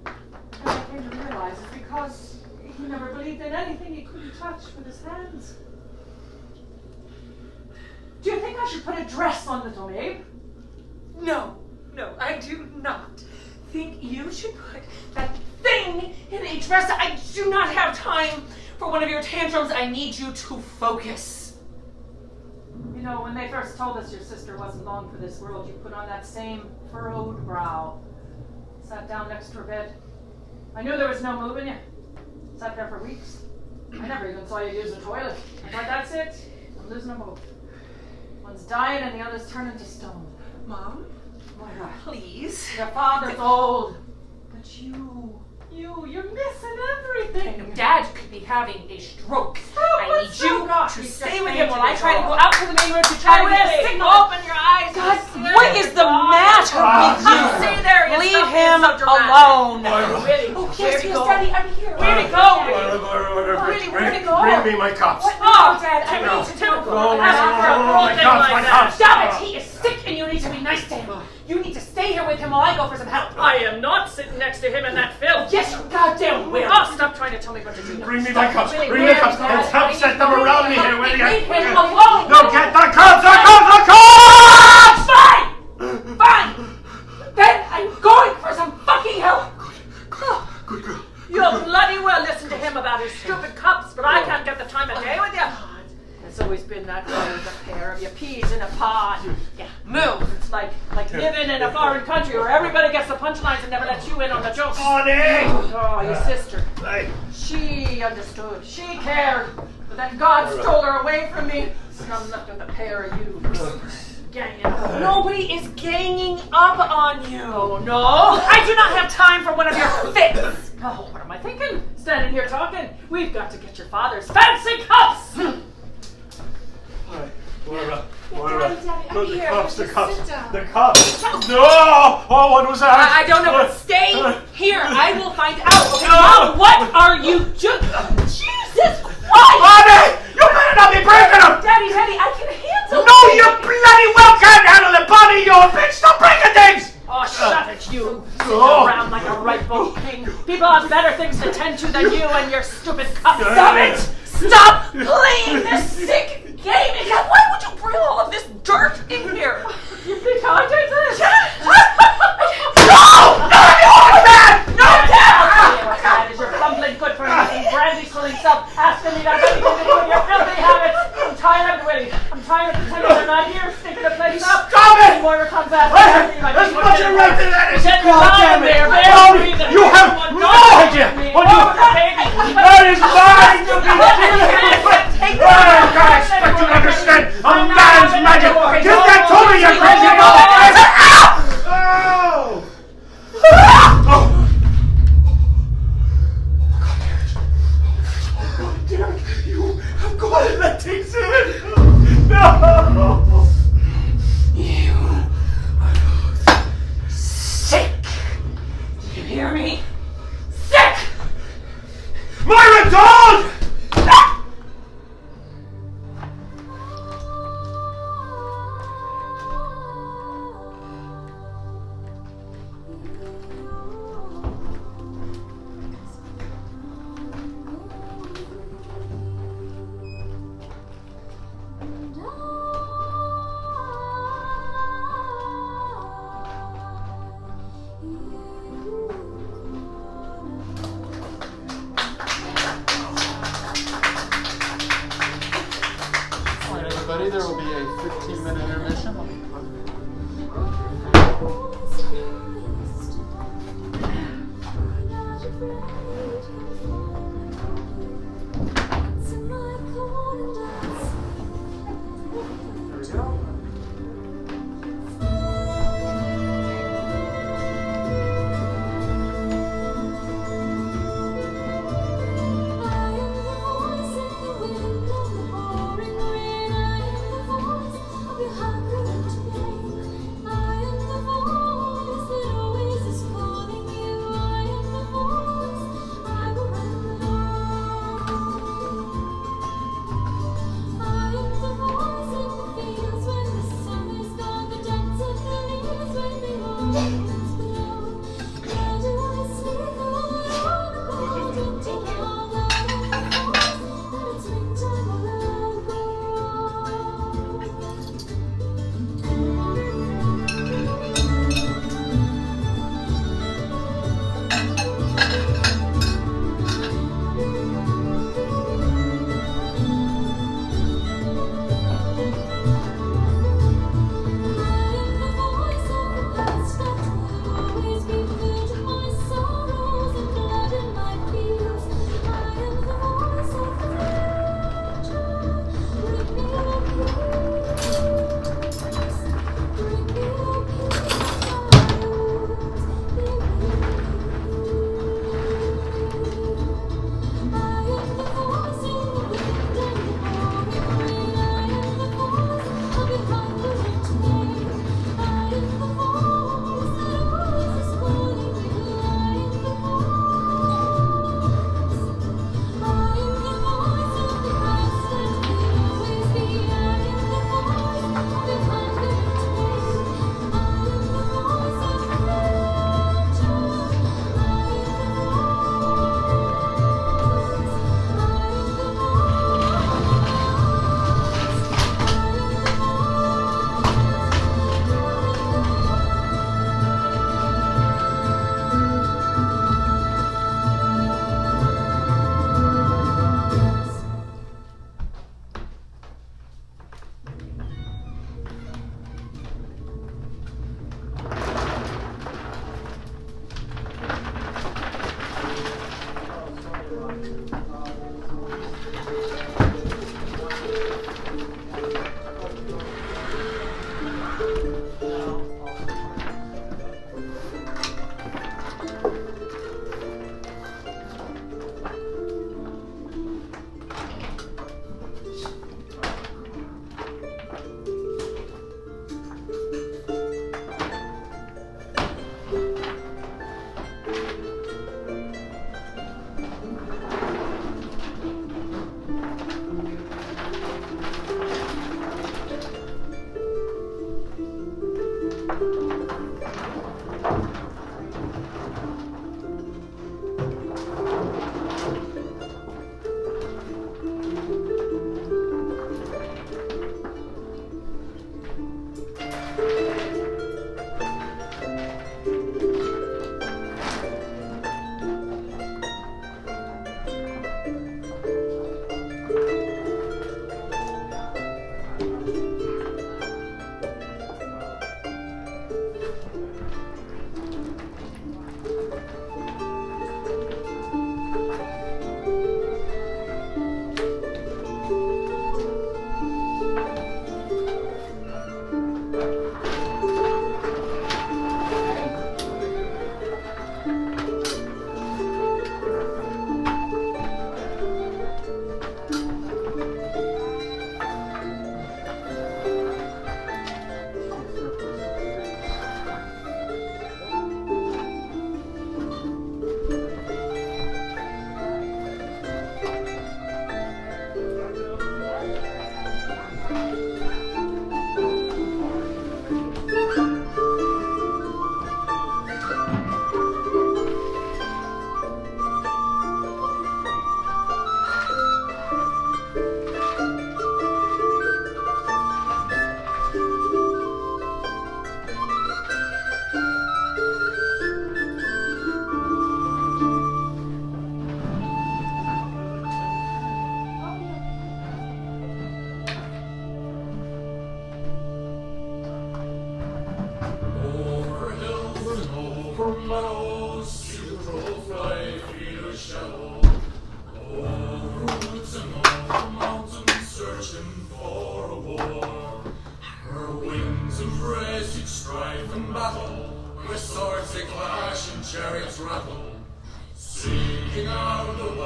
And I came to realize it's because he never believed in anything he couldn't touch with his hands. Do you think I should put a dress on little Mabe? No, I do not think you should put that thing in a dress. I do not have time for one of your tantrums. I need you to focus. You know, when they first told us your sister wasn't long for this world, you put on that same furrowed brow. Sat down next to her bed. I knew there was no moving you. Sat there for weeks. I never even saw you use the toilet. I thought, that's it. I'm losing a hope. One's dying and the other's turning to stone. Mom, Moira, please. your father's old. But you're missing everything. Dad could be having a stroke. I need you to stay with him while I try to go out. out to the main road to try to get a signal. Open your eyes. God, what is the matter with you? Stay there. You Leave stop being him so dramatic. alone. Willie, Oh, where'd yes, he yes, go? Daddy, I'm here. Where'd he go? Really, where'd he go? Bring me my cups. Oh, Dad, I No. need to do it. No, Ask him for a no, broken my cups, like my that. cups. Stop it! He is sick and you need to be nice to him. You need to stay here with him while I go for some help. I am not sitting next to him in that filth. Yes, you goddamn will. Oh, stop trying to tell me what to do. Bring me my cups. Really, Bring me the where, cups. Dad? And help set them around me here. Will you? Leave him alone. No, get the cups. The cups. The cups. Fine! Fine! Then I'm going for some fucking help. Good girl. You'll bloody well listen to him about his stupid cups, but I can't get the time of day with you. It's always been that way with a pair of you peas in a pod. Yeah, move. It's like living in a foreign country where everybody gets the punchlines and never lets you in on the jokes. Honey. Oh, your sister. Hey. She understood. She cared. But then God stole her away from me. And I'm left with a pair of you. Ganging up. Nobody is ganging up on you. Oh, no. I do not have time for one of your fits. Oh, what am I thinking? Standing here talking. We've got to get your father's fancy cups. Moira. Daddy, I'm No, here. the Just cups. sit down. The cups. No! Oh, what was that? I don't know, but stay here. I will find out. Okay, Mom, what are you doing? Jesus Christ! Honey! You better not be breaking them! Daddy, I can handle No, it. you bloody well can't handle it, Bonnie! You bitch! Stop breaking things! Oh, shut it, you. Sitting Oh. around like a rightful king. People have better things to tend to than you and your stupid cups. Stop it! Stop playing this sick game! And God, why would you bring all of this dirt in here? You think I did this? No! No, you are bad! No, What's bad is your bumbling good for nothing, brandy-swilling self asking me to have anything to do with your filthy habits. I'm tired of it, Willie. I'm tired of pretending they're not here, stinking the place up. Stop it! And Moira comes after me like There's much of right to that is Then God lying damn it! there, Bonnie, breathing. you have no idea what you... That is mine! Take Oh, God, I expect you to understand a man's magic! Give that to me, you crazy little bitch! Oh! Oh! God damn it! You have got to let things in! No! You sick. You hear me? Sick! Myra, don't! All right, everybody, there will be a 15-minute intermission. There we go.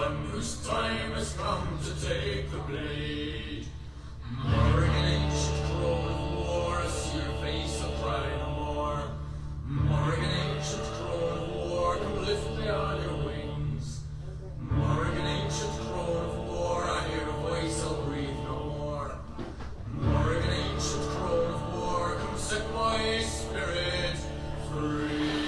one whose time has come to take the blade. Morgan, ancient crone of war, I see your face, I'll cry no more. Morgan, ancient crone of war, come lift me on your wings. Morgan, ancient crone of war, I hear a voice, I'll breathe no more. Morgan, ancient crone of war, come set my spirit free.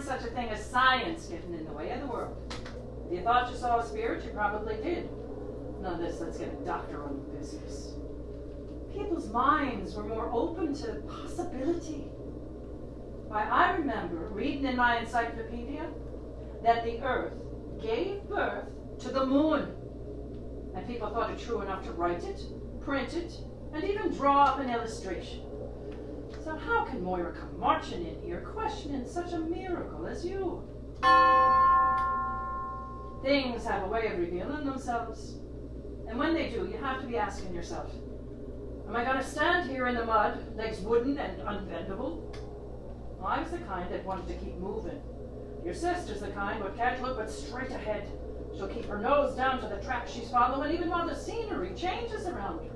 Such a thing as science getting in the way of the world. If you thought you saw a spirit, you probably did. None of this, let's get a doctor on the business. People's minds were more open to possibility. Why, I remember reading in my encyclopedia that the Earth gave birth to the moon. And people thought it true enough to write it, print it, and even draw up an illustration. So how can Moira come marching in here questioning such a miracle as you? Things have a way of revealing themselves. And when they do, you have to be asking yourself, am I going to stand here in the mud, legs wooden and unbendable? Well, I was the kind that wanted to keep moving. Your sister's the kind what can't look but straight ahead. She'll keep her nose down to the track she's following even while the scenery changes around her.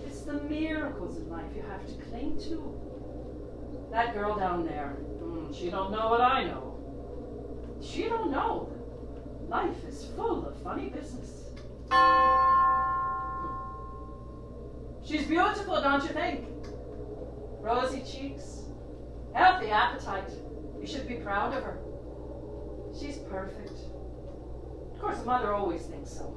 It's the miracles in life you have to cling to. That girl down there, she don't know what I know. She don't know that life is full of funny business. She's beautiful, don't you think? Rosy cheeks, healthy appetite. You should be proud of her. She's perfect. Of course, the mother always thinks so.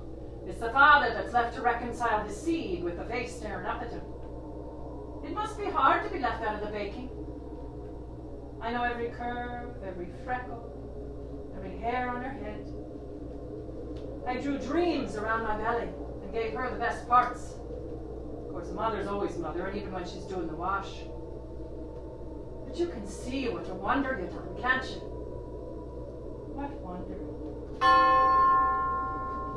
It's the father that's left to reconcile his seed with the face staring up at him. It must be hard to be left out of the baking. I know every curve, every freckle, every hair on her head. I drew dreams around my belly and gave her the best parts. Of course, the mother's always mother, and even when she's doing the wash. But you can see what a wonder you've done, can't you? What wonder?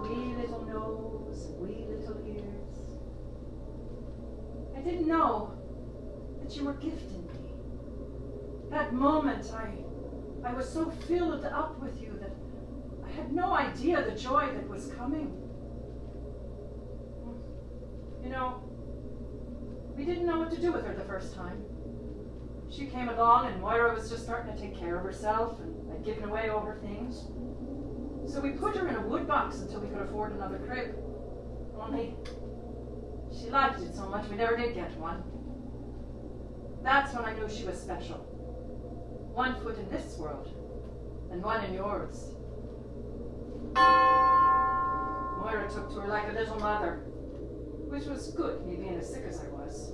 Wee little nose, wee little ears. I didn't know that you were gifting me. That moment, I was so filled up with you that I had no idea the joy that was coming. You know, we didn't know what to do with her the first time. She came along and Moira was just starting to take care of herself and had given away all her things. So we put her in a wood box until we could afford another crib. Only, she liked it so much we never did get one. That's when I knew she was special. 1 foot in this world, and 1 in yours. Moira took to her like a little mother, which was good, me being as sick as I was.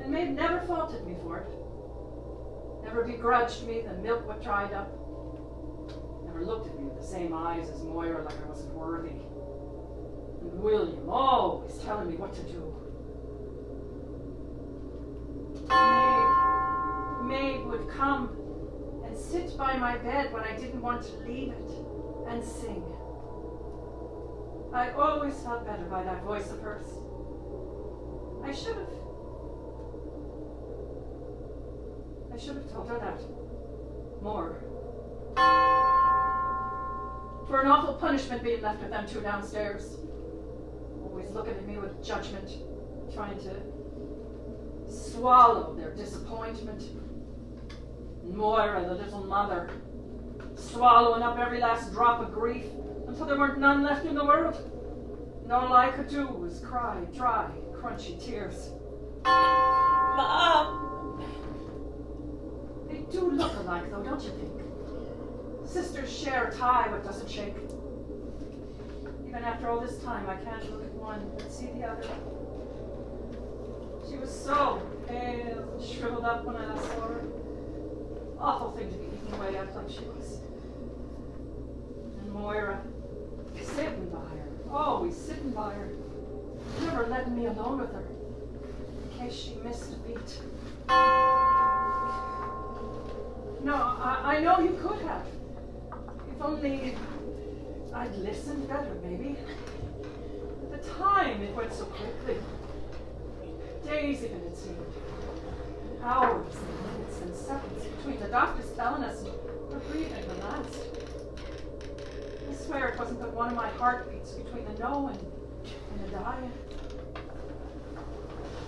And Maeve never faulted me for it. Never begrudged me the milk what dried up. Never looked at me with the same eyes as Moira like I wasn't worthy. And William always telling me what to do. Maeve would come and sit by my bed when I didn't want to leave it and sing. I always felt better by that voice of hers. I should have told her that more. For an awful punishment being left with them two downstairs. Always looking at me with judgment, trying to swallow their disappointment. Moira, the little mother, swallowing up every last drop of grief until there weren't none left in the world. And all I could do was cry dry, crunchy tears. Mom! They do look alike, though, don't you think? Sisters share a tie but doesn't shake. Even after all this time, I can't look at one and see the other. She was so pale and shriveled up when I last saw her. Awful thing to be eaten away at like she was. And Moira, sitting by her, always sitting by her, never letting me alone with her, in case she missed a beat. No, I know you could have. If only I'd listened better, maybe. At the time, it went so quickly. Days even, it seemed. Hours and minutes and seconds between the doctors telling us and her breathing the last. I swear it wasn't but one of my heartbeats between the no and the dying.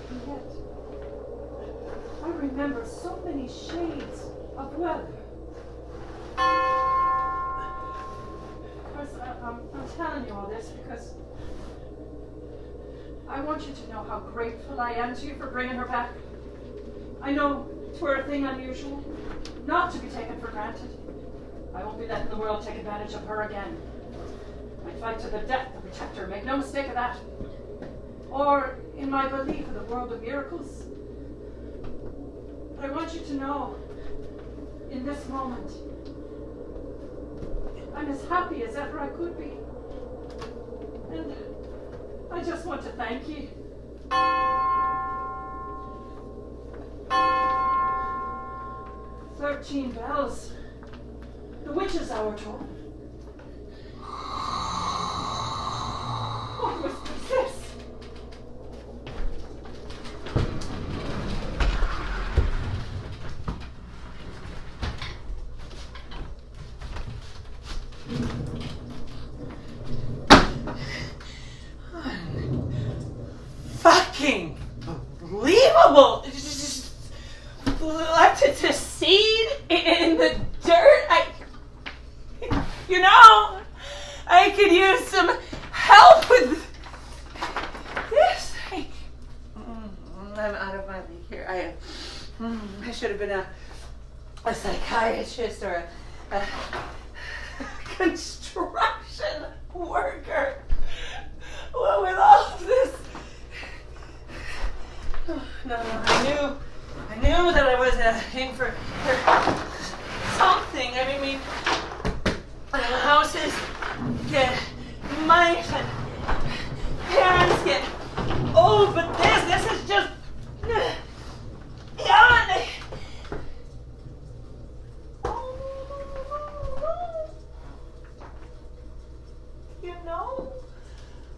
And yet, I remember so many shades of weather. Of course, I'm telling you all this because I want you to know how grateful I am to you for bringing her back. I know 'twere a thing unusual, not to be taken for granted. I won't be letting the world take advantage of her again. I'd fight to the death to protect her, make no mistake of that. Or in my belief of the world of miracles. But I want you to know, in this moment, I'm as happy as ever I could be. And I just want to thank you. 13 bells. The witch's hour toll. What was this? Fucking believable! Left it to seed in the dirt. I could use some help with this. I'm out of my league here. I should have been a psychiatrist or a construction worker. What with all of this? No, I knew that I was in for something. I mean, houses get mice and parents get old, but this is just beyond. You know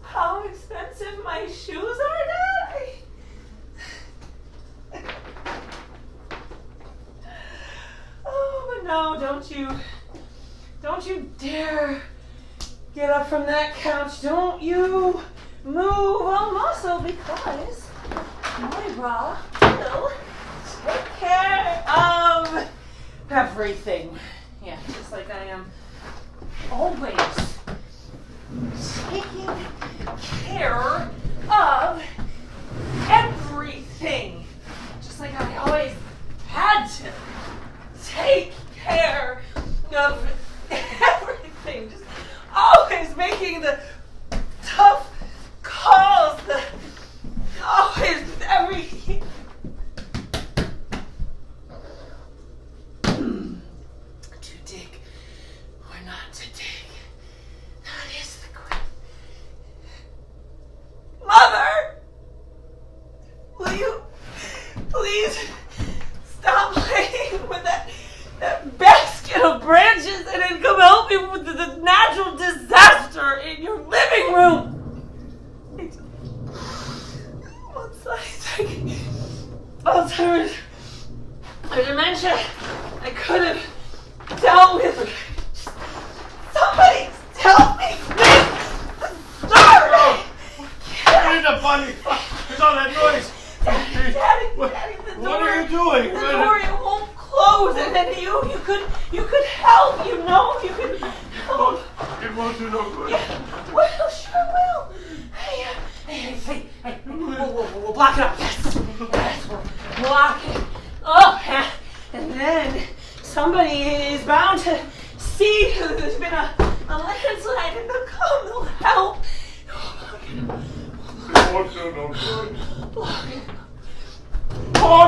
how expensive my shoes are now? Oh, but no, don't you dare get up from that couch. Don't you move a muscle because Moira will take care of everything. Yeah, just like I am always taking care of everything. Just like I always had to take care of everything. Just always making the tough calls. Always everything. To dig or not to dig. That is the question. Mother! Will you please stop playing with that basket of branches and then come help me with the natural disaster in your living room? Alzheimer's or dementia I could have dealt with. Somebody tell me this story! What is the bunny? There's all that noise. Daddy, What the door, are you doing? The door, it won't close, and then you could help You know you can help. It won't do no good. Yeah, well, sure will. Hey, we'll block it up. Yes, we'll block it up. And then somebody is bound to see there's been a landslide and they'll come, they'll help. It won't do no good. Oh,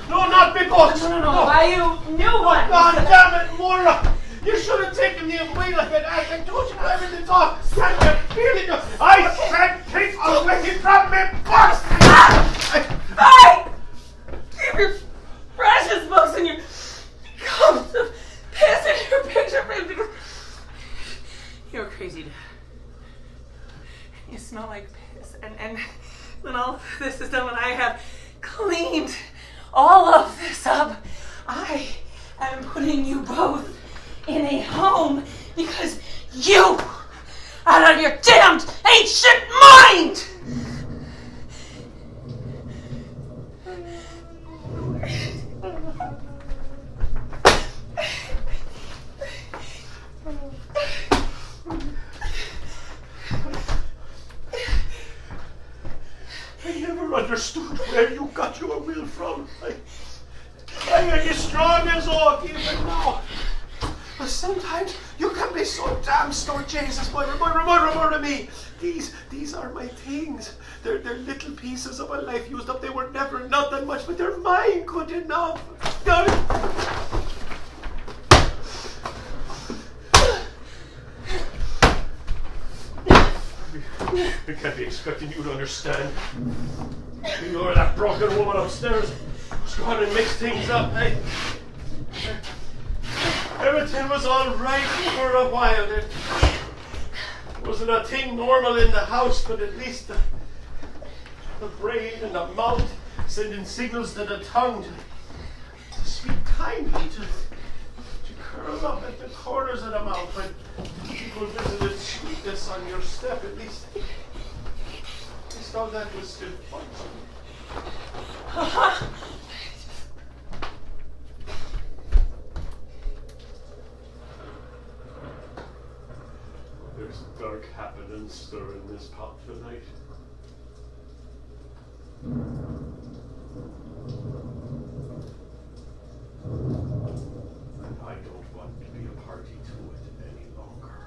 no, not big bucks. No, buy you new one. God damn it, Moira. You should have taken me away like that. I told you everything's off. Can't you feel it? I said take away from me, books. Hey! Keep your precious books and your cups of piss in your picture frame because you're crazy, Dad. You smell like piss. And when all this is done, when I have cleaned all of this up, I am putting you both in a home because you are out of your damned ancient mind! I never understood where you got your will from. I am as strong as oak even now. But sometimes you can be so damn sore, Jesus, Moira to me. These are my things. They're little pieces of my life used up. They were never not that much, but they're mine good enough. I can't be expecting you to understand. You're that broken woman upstairs who's gone and mixed things up, eh? Everything was all right for a while. There wasn't a thing normal in the house, but at least the brain and the mouth sending signals to the tongue to speak kindly, to curl up at the corners of the mouth when people visited sweetness on your step. At least all that was still functioning. There's dark happenings stirring this pot tonight. And I don't want to be a party to it any longer.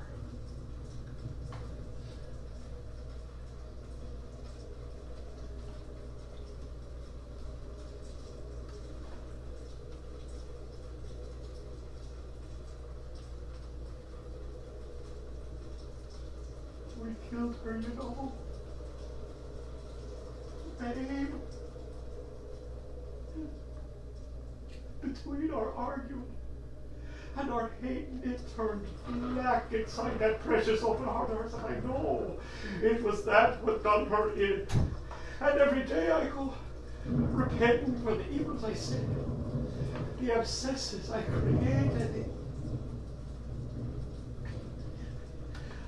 We killed her, you know. Babe. Between our arguing and our hating, it turned black inside that precious open heart of hers. And I know it was that what done her in. And every day I go repenting for the evils I said, the abscesses I created.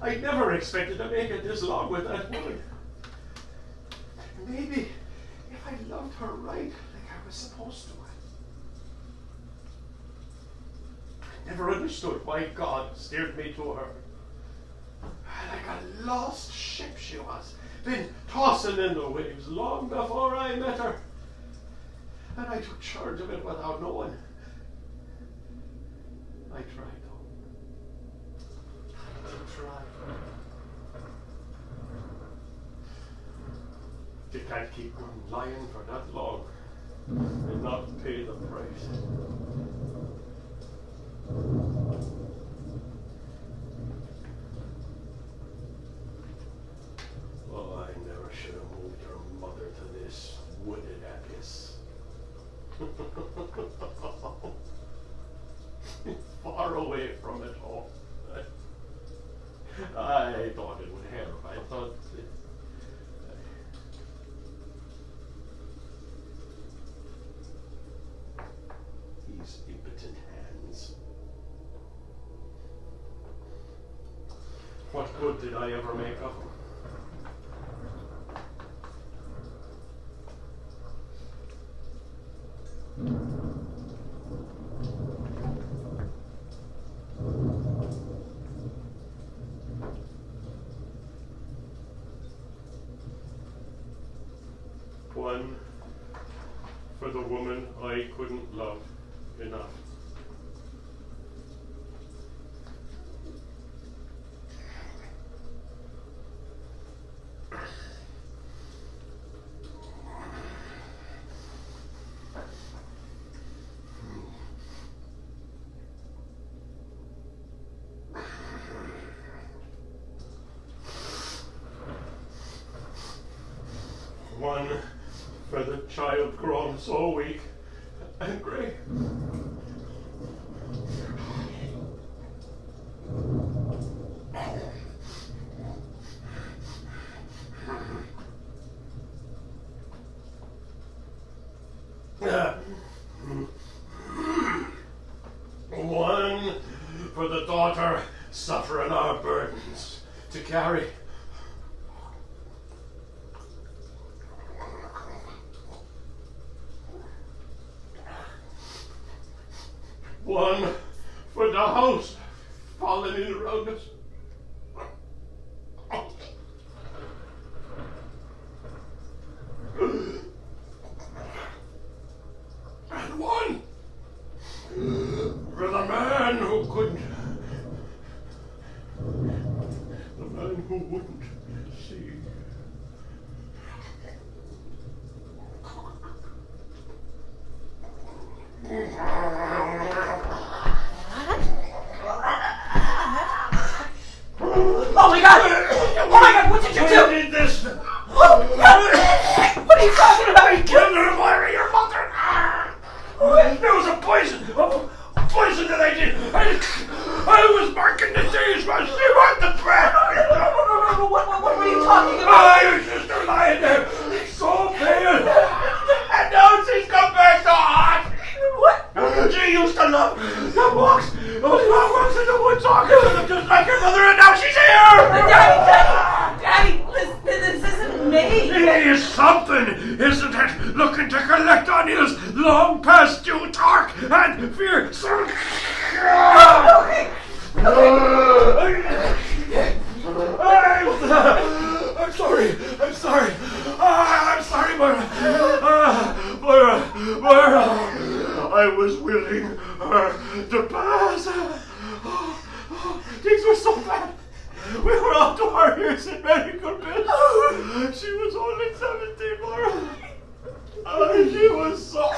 I never expected to make it this long with that woman. Maybe if I loved her right, like I was supposed to. I never understood why God steered me to her. Like a lost ship she was, been tossing in the waves long before I met her. And I took charge of it without knowing. I tried though. I tried. You can't keep lying for that long and not pay the price. Oh, I never should have moved your mother to this wooded abyss. Far away from it all. I thought it would help. I thought these impotent hands. What good did I ever make of them? One for the child grown so weak and gray. One for the daughter suffering our burdens to carry. One for the house falling in around us. And one for the man who couldn't. The man who wouldn't see. Oh my god! Oh my god, what did you do? I did this! Oh, God. What are you talking about? I killed her, Moira, your mother! There was a poison that I did! I was marking the days while she went to bed! What were you talking about? Your sister lying there, so pale! And now she's come back to hot! What? She used to love the walks, those long walks in the woods talking to them just like your mother, and now she's here! Daddy, this isn't me! It is something, isn't it? Looking to collect on his long past due talk and fear. Okay. I'm sorry. I'm sorry, Moira. Moira. I was willing her to pass. Things were so bad. We were up to our ears in medical bills. She was only 17, Moira. She was so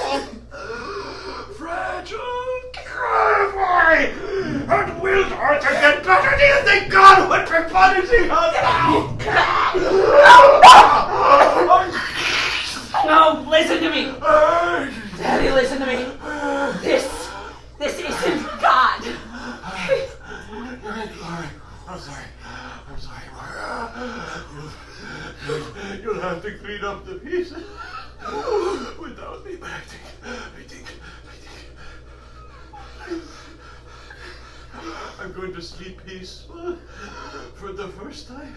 fragile. Boy, and willed her to get better. Do you think God would be punishing us now? No, listen to me. Daddy, listen to me. This isn't God. I'm sorry, Moira. You'll have to clean up the pieces without me, but I think I'm going to sleep peaceful for the first time.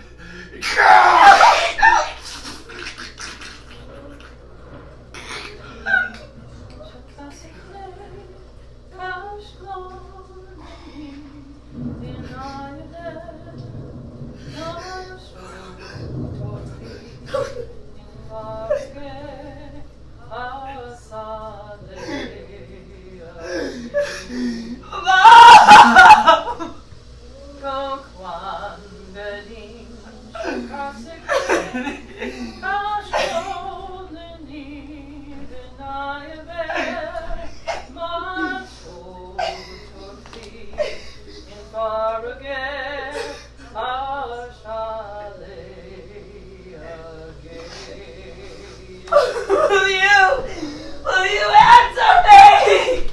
Will you answer me?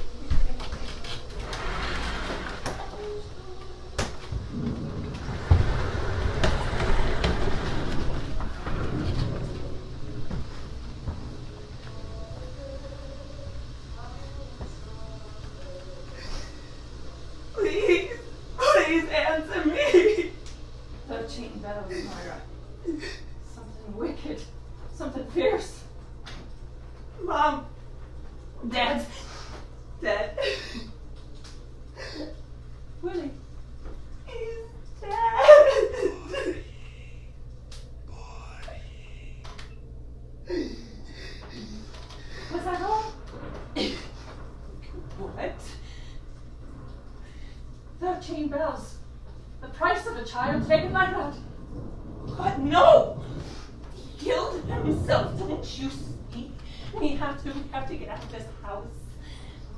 Please answer me. 13 bells, Moira. Something wicked. Something fierce. Mom. Dad's dead. Willie. He's dead. Was that all? What? 13 bells. The price of a child taken like that. What? No! He killed himself, don't you see? We have to get out of this house.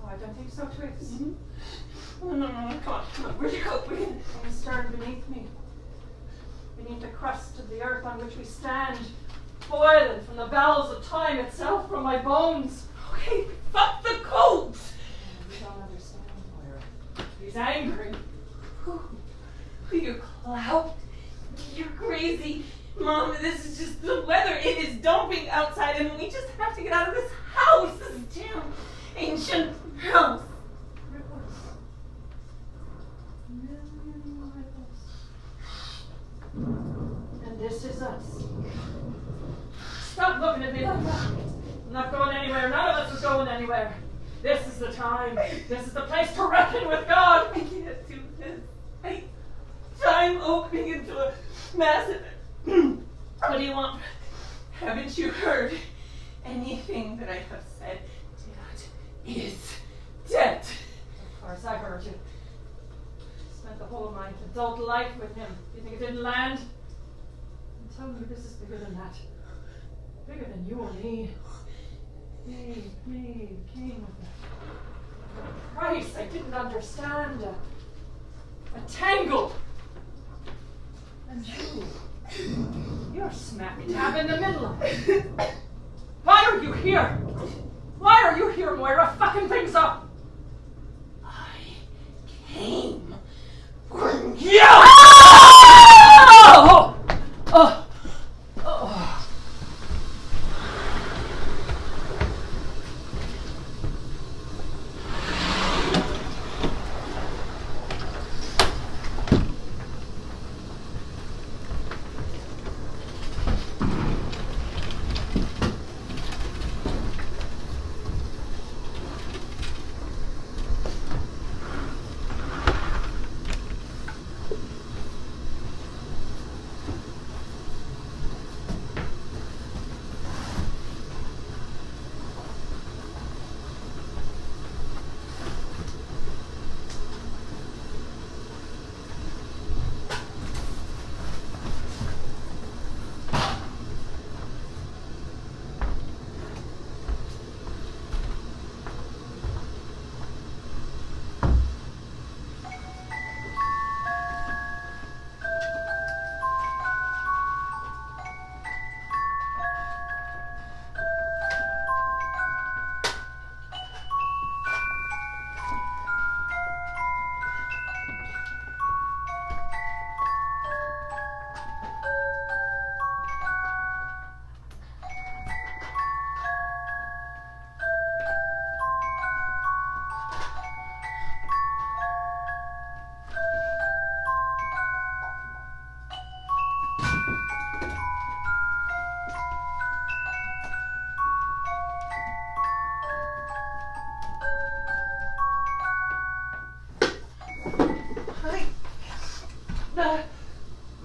Oh, I don't think so, Twigs. Mm-hmm. No, come on. Where'd you go? We're going to start beneath me. Beneath the crust of the earth on which we stand. boiling from the bowels of time itself, from my bones. Okay, fuck the coat! You don't understand, Moira. He's angry. You clout. You're crazy. Mom, this is just the weather. It is dumping outside and we just have to get out of this house. This damn ancient house. And this is us. Stop looking at me like that. I'm not going anywhere. None of us is going anywhere. This is the time. This is the place to reckon with God. I can't do this. I'm opening into a massive... What do you want? Haven't you heard anything that I have said? Dad is dead. Of course, I heard you. Spent the whole of my adult life with him. You think it didn't land? I'm telling you, this is bigger than that. Bigger than you or me. Babe, came with a price I didn't understand. A tangle. And you're smack dab in the middle of it. Why are you here? Why are you here, Moira? Fucking things up. I came for you! Oh! Oh! Oh!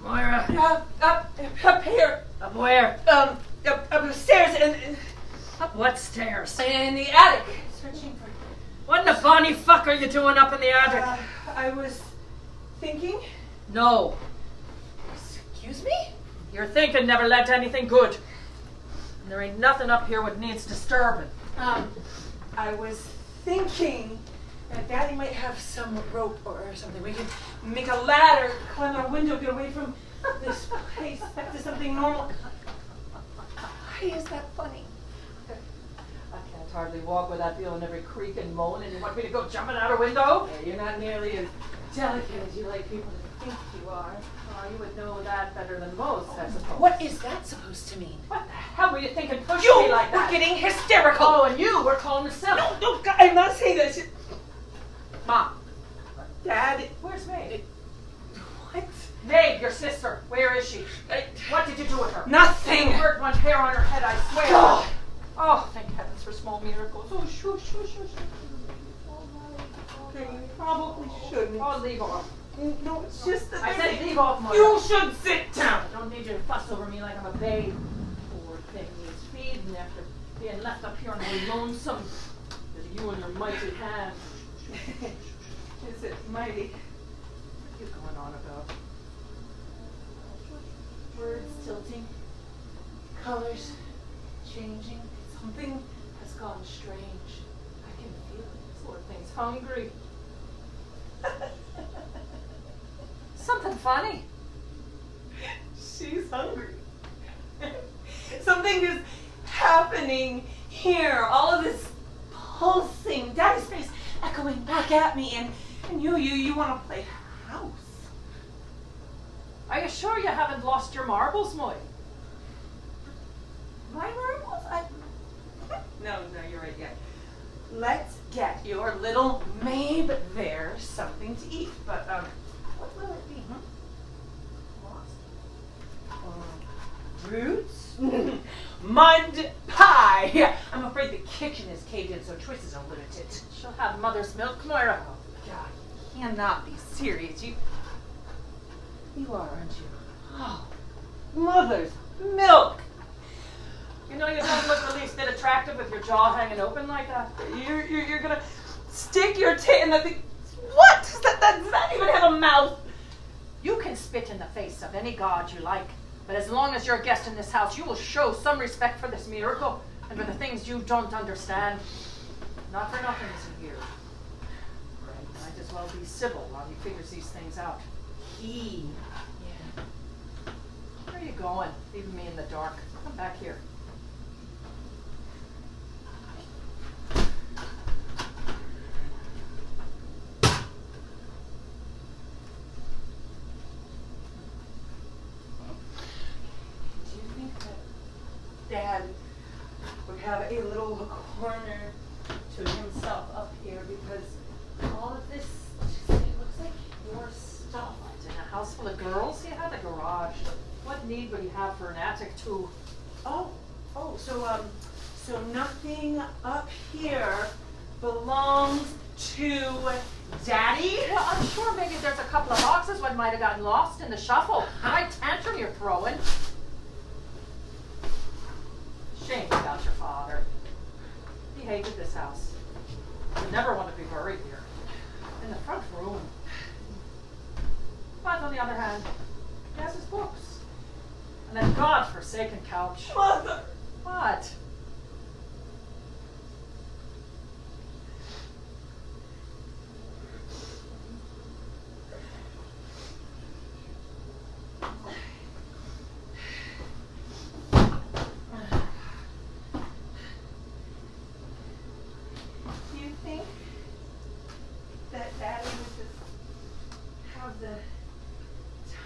Moira. Up here. Up where? Upstairs and Up what stairs? in the attic. Searching for... What in the bonny fuck are you doing up in the attic? I was thinking... No. Excuse me? Your thinking never led to anything good. And there ain't nothing up here what needs disturbing. I was thinking that Daddy might have some rope or something. We could make a ladder, climb out a window, get away from this place, back to something normal. Why is that funny? I can't hardly walk without feeling every creak and moan, and you want me to go jumping out a window? Yeah, you're not nearly as delicate as you like people to think you are. Oh, you would know that better than most, I suppose. What is that supposed to mean? What the hell were you thinking pushing You me like were that? getting hysterical! Oh, and you were calling me silly. No, God, I'm not saying that. Mom, Dad, where's Maeve? what? Maeve, your sister. Where is she? What did you do with her? Nothing! You hurt one hair on her head, I swear. God. Oh, thank heavens for small miracles. Oh, shush, shush, shush. Okay, you probably shouldn't. Oh, leave off. No, it's just that I said leave off, Moira. you should sit down. I don't need you to fuss over me like I'm a babe. Poor thing needs feeding after being left up here on the lonesome. With you and your mighty hand. Is it mighty? What are you going on about? Words tilting, colors changing. Something has gone strange. I can feel it. Poor thing's hungry. Something funny. She's hungry. Something something is happening here. All of this pulsing, Daddy's face echoing back at me, and you want to play house. Are you sure you haven't lost your marbles, Moy? My marbles? No, you're right, yeah. Let's get your little Mabe there something to eat, but, what will it be, Roots? Mud pie! I'm afraid the kitchen is caved in, so choices are limited. She'll have mother's milk, Moira. God, you cannot be serious. You are, aren't you? Oh, mother's milk! You know you don't look the least bit attractive with your jaw hanging open like that. You're gonna stick your tit in the thing. What? Does that even have a mouth? You can spit in the face of any god you like, but as long as you're a guest in this house, you will show some respect for this miracle and for the things you don't understand. Not for nothing is he here. Might as well be civil while he figures these things out. Yeah. Where are you going? Leaving me in the dark. Come back here. Dad would have a little corner to himself up here because all of this just, it looks like your stuff. In a house full of girls, he had a garage. What need would he have for an attic too? So nothing up here belongs to Daddy? Well, I'm sure maybe there's a couple of boxes what might have gotten lost in the shuffle. My tantrum you're throwing. Shame about your father. He hated this house. He never wanted to be buried here. In the front room. But on the other hand, he has his books. And that God-forsaken couch. Mother! What? Do you think that Daddy would just have the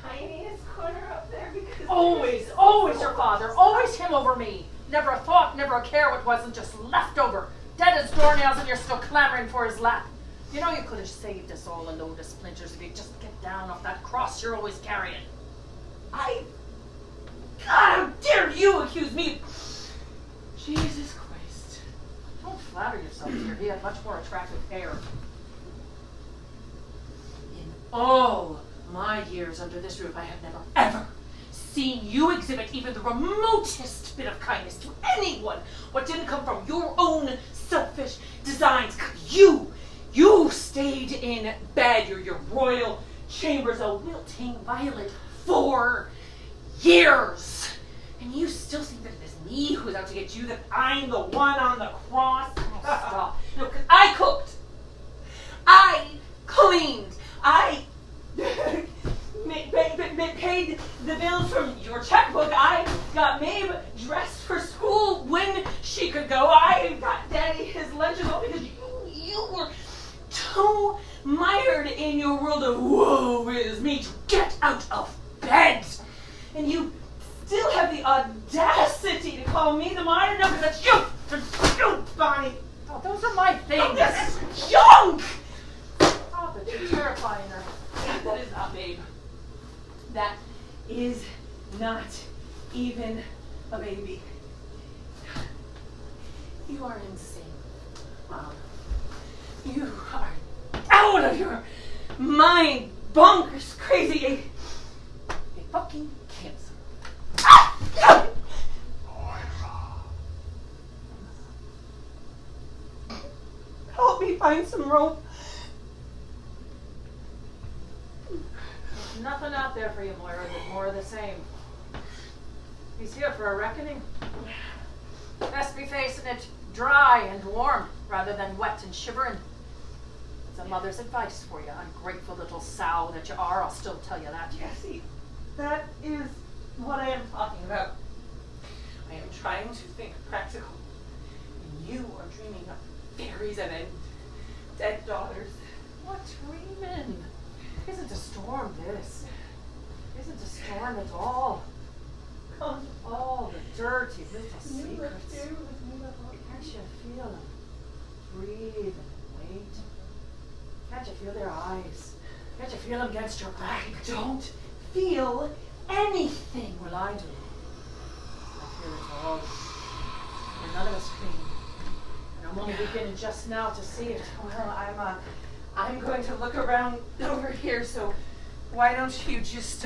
tiniest corner up there because Always your father. Always him over me. Never a thought, never a care what wasn't just left over. Dead as doornails and you're still clamoring for his lap. You know you could have saved us all a load of splinters if you'd just get down off that cross you're always carrying. God, how dare you accuse me? Jesus Christ. Don't flatter yourself, dear. He had much more attractive hair. In all my years under this roof, I have never, ever seen you exhibit even the remotest bit of kindness to anyone. What didn't come from your own selfish designs. You stayed in bed, your royal chambers, a wilting violet, 4 years. And you still think that it is me who's out to get you, that I'm the one on the cross? Stop. No, 'cause I cooked. I cleaned. I paid the bills from your checkbook. I got Mabe dressed for school when she could go. I got Daddy his lunches all because you were too mired in your world of woe is me to get out of bed. And you still have the audacity to call me the mired? No, because that's you. That's you, Bonnie. Oh, those are my things. Oh, this is junk. Oh, but you're terrifying her. That is not Babe. That is not even a baby. You are insane, Mom. You are out of your mind, bonkers, crazy, a fucking cancer. Help me find some rope. There's nothing out there for you, Moira, but more of the same. He's here for a reckoning. Best be facing it dry and warm rather than wet and shivering. It's a mother's advice for you, ungrateful little sow that you are. I'll still tell you that. Jessie, that is what I am talking about. I I am trying to think practical. And you are dreaming of fairies and dead daughters. What dreaming? Isn't a storm this? Isn't a storm at all? All the dirty little secrets. Can't you feel them? Breathe and wait. Can't you feel their eyes? Can't you feel them against your back? I don't feel anything. Well, I do. I feel it all. And none of us can. And I'm only beginning just now to see it. Well, I'm going to look around over here, so why don't you just,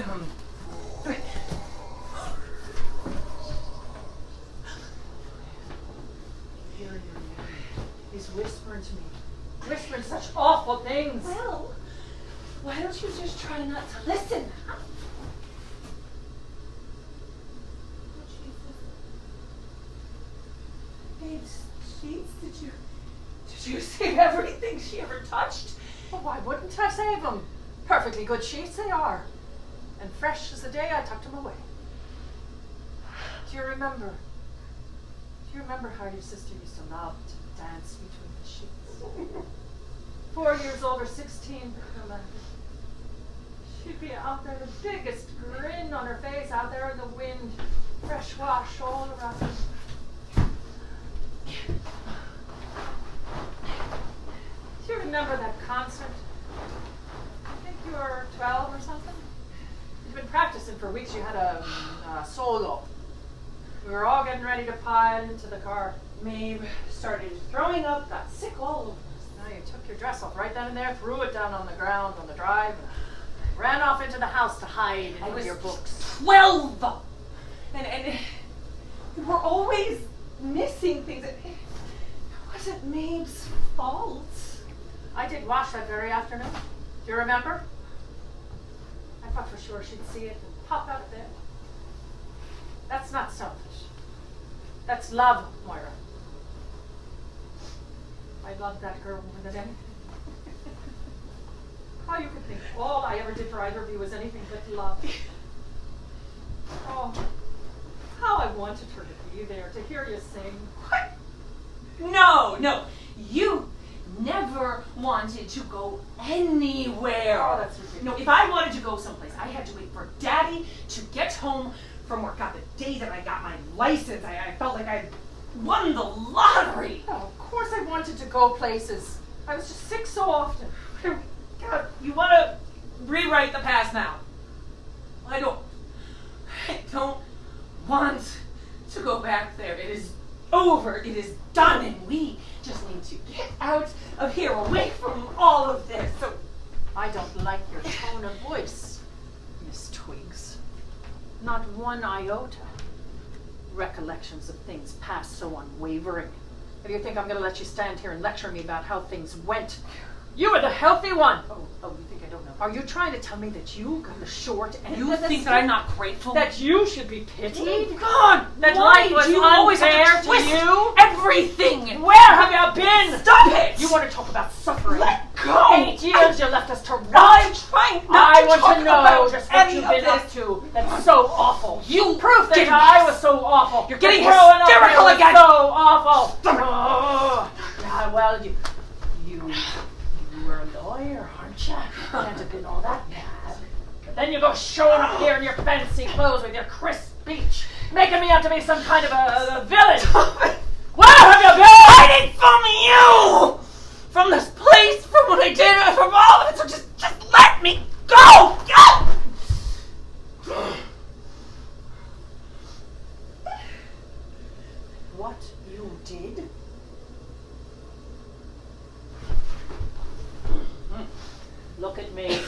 He's whispering to me. Whispering such awful things. well, why don't you just try not to listen? Babes, sheets, did you save everything she ever touched? Well, why wouldn't I save them? Perfectly good sheets they are. And fresh as the day I tucked them away. Do you remember how your sister used to love to dance between the sheets? 4 years old or 16, Camilla. She'd be out there, the biggest grin on her face, out there in the wind, fresh wash all around her. Do you remember that concert? I think you were 12 or something. You'd been practicing for weeks. You had a solo. We were all getting ready to pile into the car. Maeve started throwing up, got sick all over. Now you took your dress off right then and there, threw it down on the ground on the drive, and ran off into the house to hide in one of your books. 12! And we were always missing things. It wasn't Maeve's fault. I did wash that very afternoon. Do you remember? I thought for sure she'd see it and pop out of bed. That's not selfish. That's love, Moira. I love that girl more than anything. How you could think all I ever did for either of you was anything but love. Oh, how I wanted her to be there, to hear you sing. What? No. You never wanted to go anywhere. Oh, that's ridiculous. No, if I wanted to go someplace, I had to wait for Daddy to get home from work. God, the day that I got my license, I felt like I won the lottery. Oh, of course I wanted to go places. I was just sick so often. God, you want to rewrite the past now? I don't want to go back there. It is over. It is done, and we just need to get out of here, away from all of this. So I don't like your tone of voice, Miss Twigs. Not one iota. Recollections of things past so unwavering. If you think I'm going to let you stand here and lecture me about how things went, you were the healthy one. Oh, you think I don't know? Are you trying to tell me that you got the short end you of the think stick? that I'm not grateful? That you should be pitied? God, That why life was do you always unfair have to to twist you? everything? Where have you been? Stop it! You want to talk about suffering? Let go! 8 years you left us to rot. I'm trying not I to want talk to know about just what any you've of been this. up to. That's so awful. You Proof that getting I was so awful. You're getting Growing up hysterical there was again. So awful. Stop it. Oh. Yeah, well, you were a lawyer, aren't you? Can't have been all that bad. But then you go showing up here in your fancy clothes with your crisp speech, making me out to be some kind of a villain. Where have you been? Hiding from you! From this place, from what I did, from all of it, so just let me go! What you did? Look at me.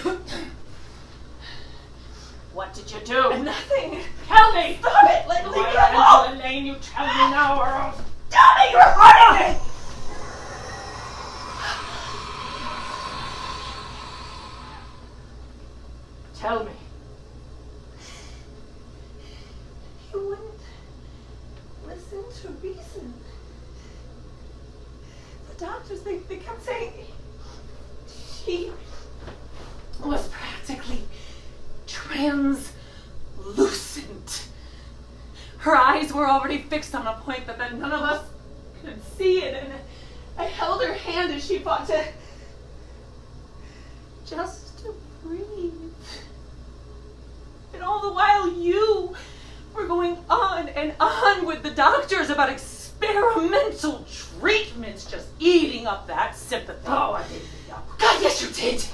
What did you do? Nothing. Tell me! Stop it! Leave me Moira alone! and Elaine, you tell me now or else. Stop it! You're hurting me! Tell me. You wouldn't listen to reason. The doctors, they kept saying she was practically translucent. Her eyes eyes were already fixed on a point that none of us could see it, and I held her hand as she fought to breathe. And all the while you were going on and on with the doctors about experimental treatments, just eating up that sympathy. Oh, I didn't eat up. God, yes you did.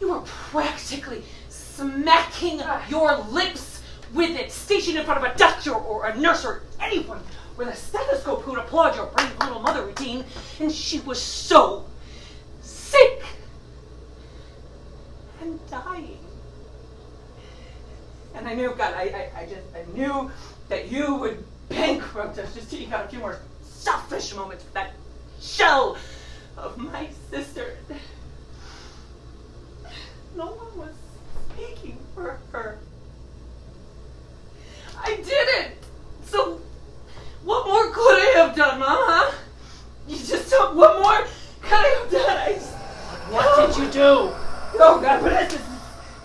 You were practically smacking your lips with it, stationed in front of a doctor or a nurse or anyone with a stethoscope who'd applaud your brave little mother routine, and she was so sick and dying. And I knew, God, I knew that you would bankrupt us just till you got a few more selfish moments with that shell of my sister. No one was speaking for her. I did it! So, what more could I have done, Mom, huh? You just don't, what more could I have done? What did you do? Oh, God, what is this?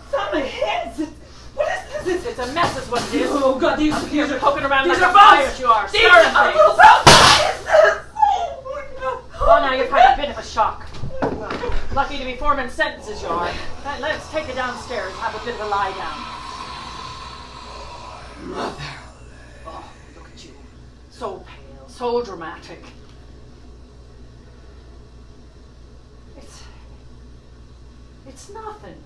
It's on my hands. What is this? It's a mess is what it is. Oh, God, these You're are poking around these like are a fire bones. you are. These Stirring are things. bones. What is this? Oh, my God. Well, now you've had a bit of a shock. Well, lucky to be forming sentences you are. Let's take it downstairs, have a bit of a lie down. Mother. Oh, look at you. So pale, so dramatic. It's nothing.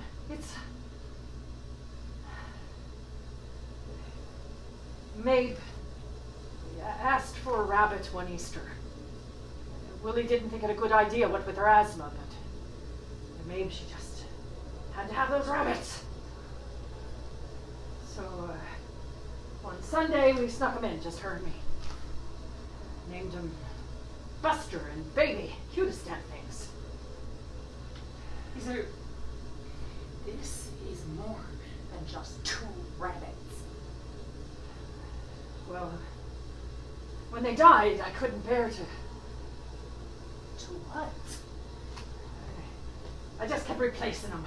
Mabe asked for a rabbit one Easter. Willie didn't think it a good idea, what with her asthma, but Mabe, she just had to have those rabbits. So, one Sunday, we snuck them in, just her and me. Named them Buster and Baby, cutest damn things. This is more than just 2 rabbits. Well, when they died, I couldn't bear to. To what? I just kept replacing them.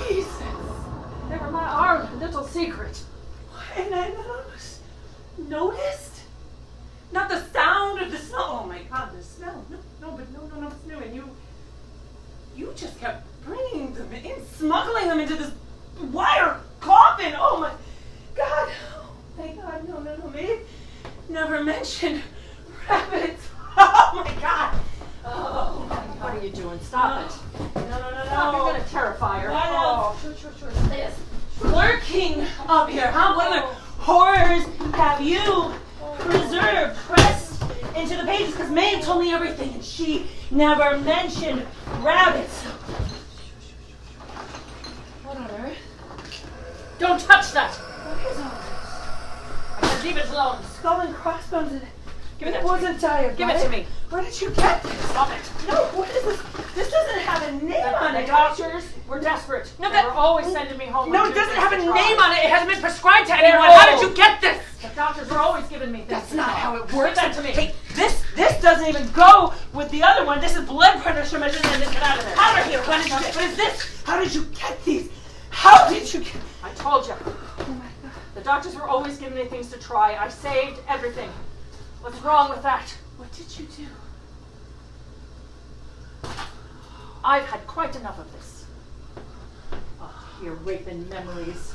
Jesus. They were our little secret. And I almost noticed. Not the sound of the smell. Oh my God, the smell. No, it's new. And you just kept bringing them in, smuggling them into this wire coffin. Oh my God. Oh my God. No. Maybe never mentioned rabbits. Oh my God. Oh my God. What are you doing? Stop it. No. Stop, you're gonna terrify her. What Oh, else? sure. This lurking up here, huh? What other horrors have you preserved, pressed into the pages? Because Maeve told me everything, and she never mentioned rabbits. What on earth? Don't touch that! What is all this? I said leave it alone. Skull and crossbones. And Give it it to wasn't tired. Give it to me. Where did you get this? Stop it. No, what is this? This doesn't have a name on The it. doctors were desperate. No, they that- were always sending me home. No, with it two doesn't things have a to try. name on it. It hasn't been prescribed to They're anyone. How did old. you get this? The doctors were always giving me things. That's to not try. how it works. Give that to me. Hey, this doesn't even go with the other one. This is blood pressure measurement and get out of there. Out of here. What is this? How did you get these? How did you get? I told you. Oh my God. The doctors were always giving me things to try. I saved everything. What's wrong with that? What did you do? I've had quite enough of this. Oh, you're raping memories.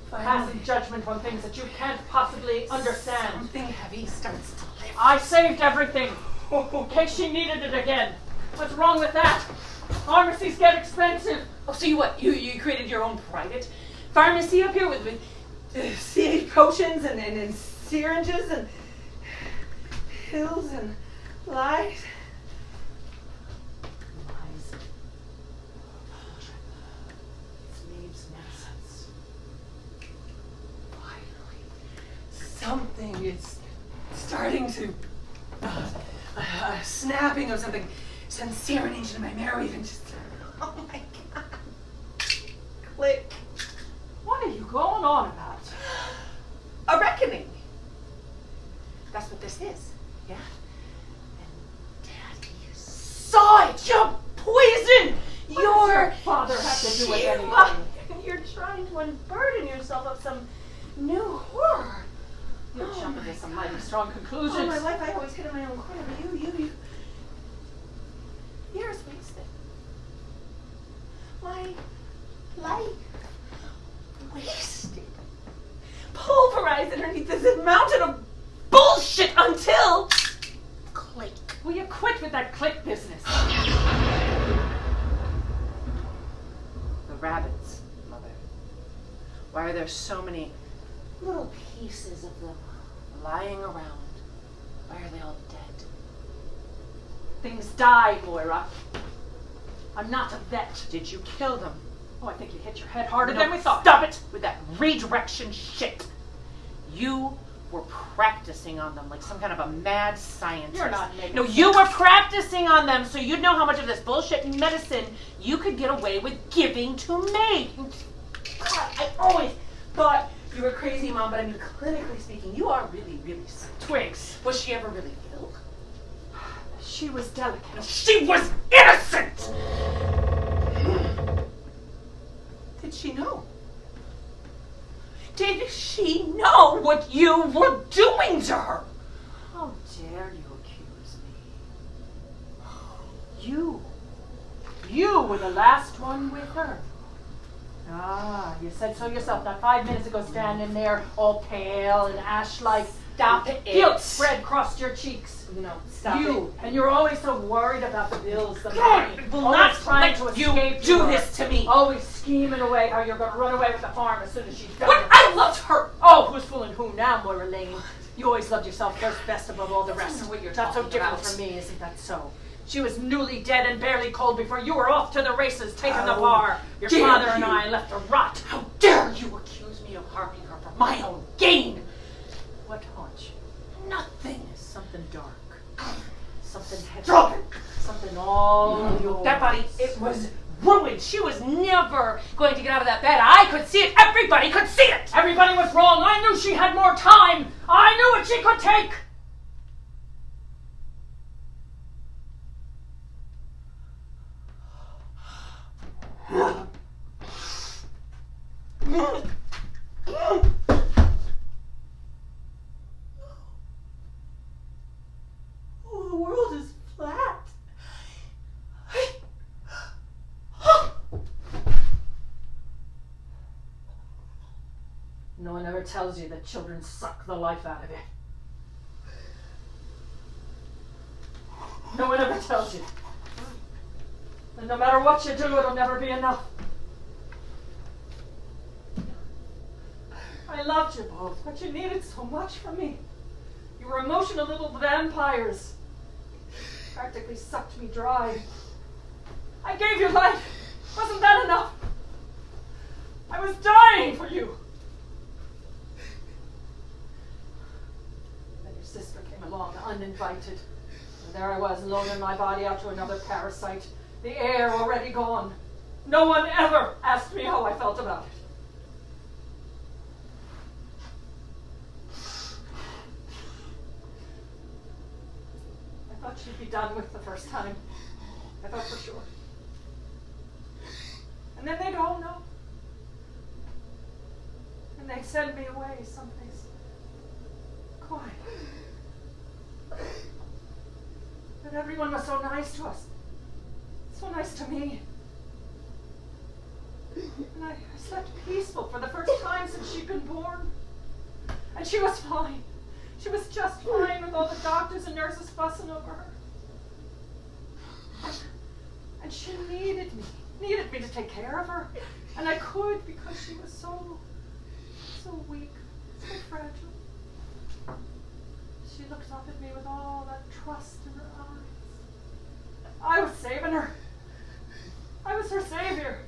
Passing judgment on things that you can't possibly understand. Something heavy starts to lift. I saved everything in case she needed it again. What's wrong with that? Pharmacies get expensive. Oh, so you created your own private pharmacy up here with CH potions and syringes and pills and lies? Lies. It's Maeve's medicines. Finally, something is starting to snapping of something. Send serenade into my marrow, even just. Oh my God! Click. What are you going on about? A reckoning. That's what this is. Yeah. And Daddy saw it. You poison. Your father have to do with anything. You're trying to unburden yourself of some new some mighty strong conclusions. All my life I always hid in my own corner, but you. Years wasted. My life wasted. Pulverized underneath this mountain of bullshit until click. Will you quit with that click business? The rabbits, Mother. Why are there so many little pieces of them lying around? Why are they all dead? Things die, Moira. I'm not a vet. Did you kill them? Oh, I think you hit your head harder No, than we thought. Stop it with that redirection shit. You were practicing on them like some kind of a mad scientist. You're not making No, you were practicing on them so you'd know how much of this bullshit medicine you could get away with giving to me. God, I always thought you were crazy, Mom, but I mean, clinically speaking, you are really, really sick. Twigs. Was she ever really ill? She was delicate. She was innocent! Did she know? Did she know what you were doing to her? How dare you accuse me? You were the last one with her. Ah, you said so yourself not 5 minutes ago, standing there all pale and ash-like. Stop it. Guilt spread across your cheeks. No, stop You, it. and you're always so worried about the bills, the God, money. I will Always not trying to let you escape do her. this to me. Always scheming away how you're going to run away with the farm as soon as she's done. But I loved her. Oh, who's fooling who now, Moira Lane? You always loved yourself first, best above all the rest. That's what you're Not so talking different about. from me, isn't that so? She was newly dead and barely cold before you were off to the races, taking the How bar. Your dare father and you. I left to rot. How dare you accuse me of harming her for my own gain? What haunts you? Nothing. Something dark. Something heavy. Drop it. Something all yours. That body, it was ruined. She was never going to get out of that bed. I could see it. Everybody could see it. Everybody was wrong. I knew she had more time. I knew what she could take. Oh, the world is flat. No one ever tells you that children suck the life out of you. No one ever tells you. And no matter what you do, it'll never be enough. I loved you both, but you needed so much from me. You were emotional little vampires. Practically sucked me dry. I gave you life. Wasn't that enough? I was dying for you. Then your sister came along uninvited. And there I was, loaning my body out to another parasite. The air already gone. No one ever asked me how I felt about it. I thought she'd be done with the first time. I thought for sure. And then they'd all know. And they'd send me away someplace quiet. But everyone was so nice to us. So nice to me. And I slept peaceful for the first time since she'd been born. And she was fine. She was just fine with all the doctors and nurses fussing over her. And she needed me to take care of her. And I could because she was so weak, so fragile. She looked up at me with all that trust in her eyes. I was saving her. I was her savior.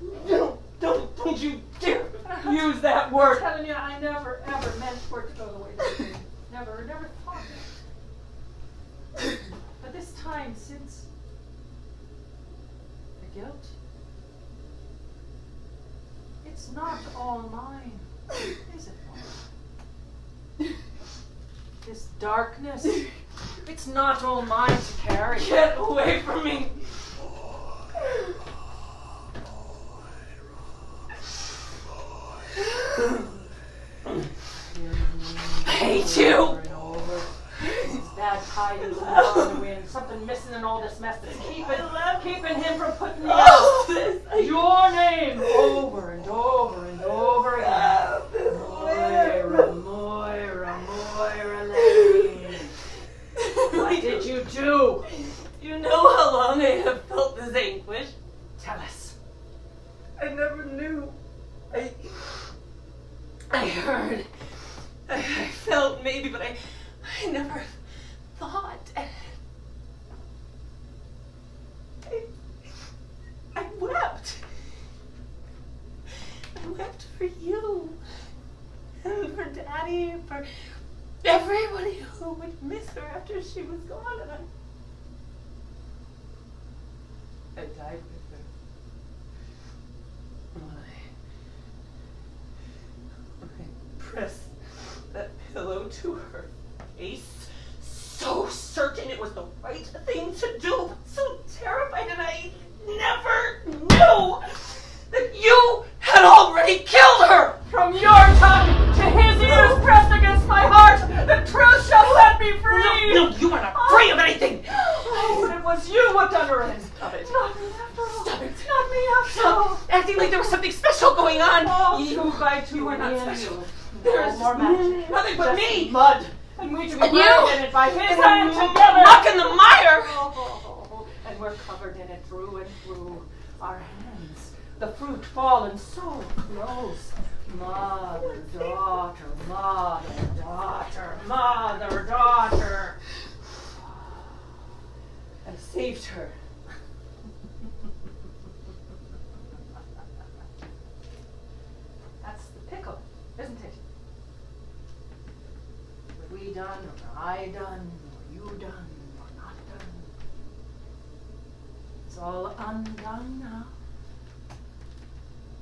Don't you dare use that word. I'm telling you, I never ever meant for it to go the way that it did. Never thought it. But this time, since the guilt, it's not all mine, is it, Mom? This darkness, it's not all mine to carry. Get away from me. I hate you. Over and over I never knew. I heard. I felt maybe, but I never thought. I wept. I wept for you. And for Daddy, for everybody who would miss her after she was gone. And I died with her. When I pressed that pillow to her face, so certain it was the right thing to do, but so terrified, and I never knew that you had already killed her! From your tongue to his ears pressed against my heart, the truth shall set me free! No, you are not free of anything! Oh, it was you what done her in. Stop it. Not me after all. Stop it. Not me after all. Stop acting like there was something special going on. Oh, You 2 by 2 you are not me and special. you. There No is more magic. nothing but Just me. mud. And we to be And you. buried in it by his And hand the together. muck and the mire. Oh, and we're covered in it through and through. Our hands, the fruit fallen so close. Mother, daughter, mother, daughter, mother, daughter. I saved her. That's the pickle, isn't it? Were we done, or I done, or you done, or not done? It's all undone now.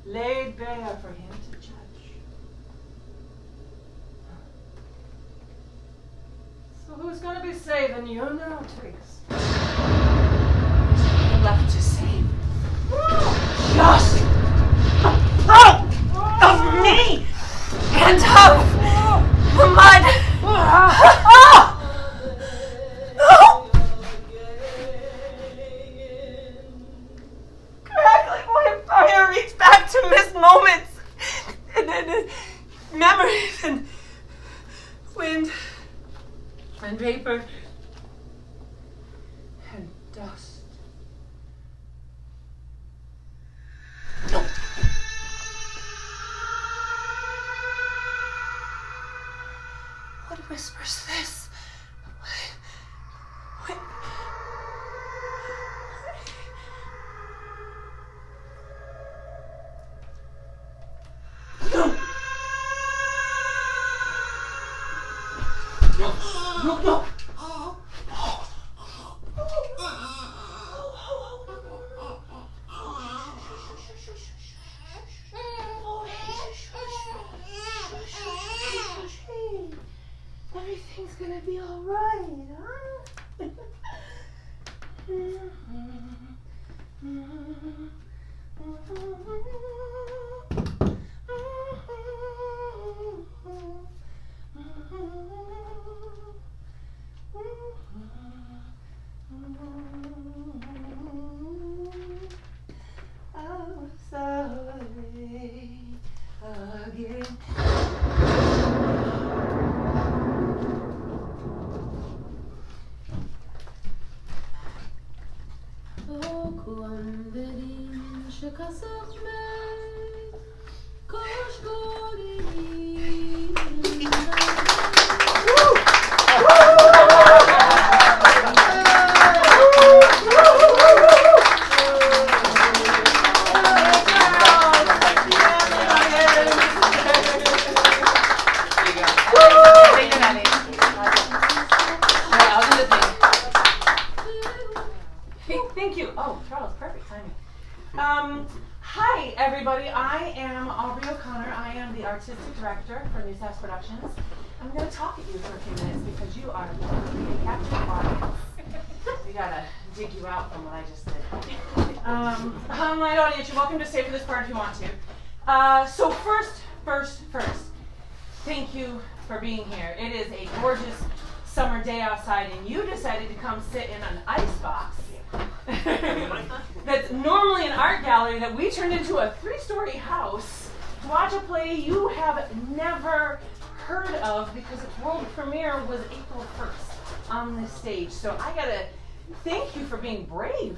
Laid bare for him to judge. So who's gonna be saving you now, Twigs? Left to save. Just of me and of the mud. Crackling my fire reached back to missed moments and memories and wind and vapor and dust. No. What whispers this? What? No. No. No. No. Everything's gonna be all right, huh? I'm sorry again. Thank you. Oh, Charles, perfect timing. Hi, everybody. I am Aubrey O'Connor. I am the artistic director for New Sass Productions. I'm going to talk at you for a few minutes because you are literally a captive audience. We got to dig you out from what I just did. Online audience, you're welcome to stay for this part if you want to. So first, thank you for being here. It is a gorgeous summer day outside, and you decided to come sit in an icebox that's normally an art gallery that we turned into a 3-story house to watch a play you have never heard of because its world premiere was April 1st on this stage. So I gotta thank you for being brave,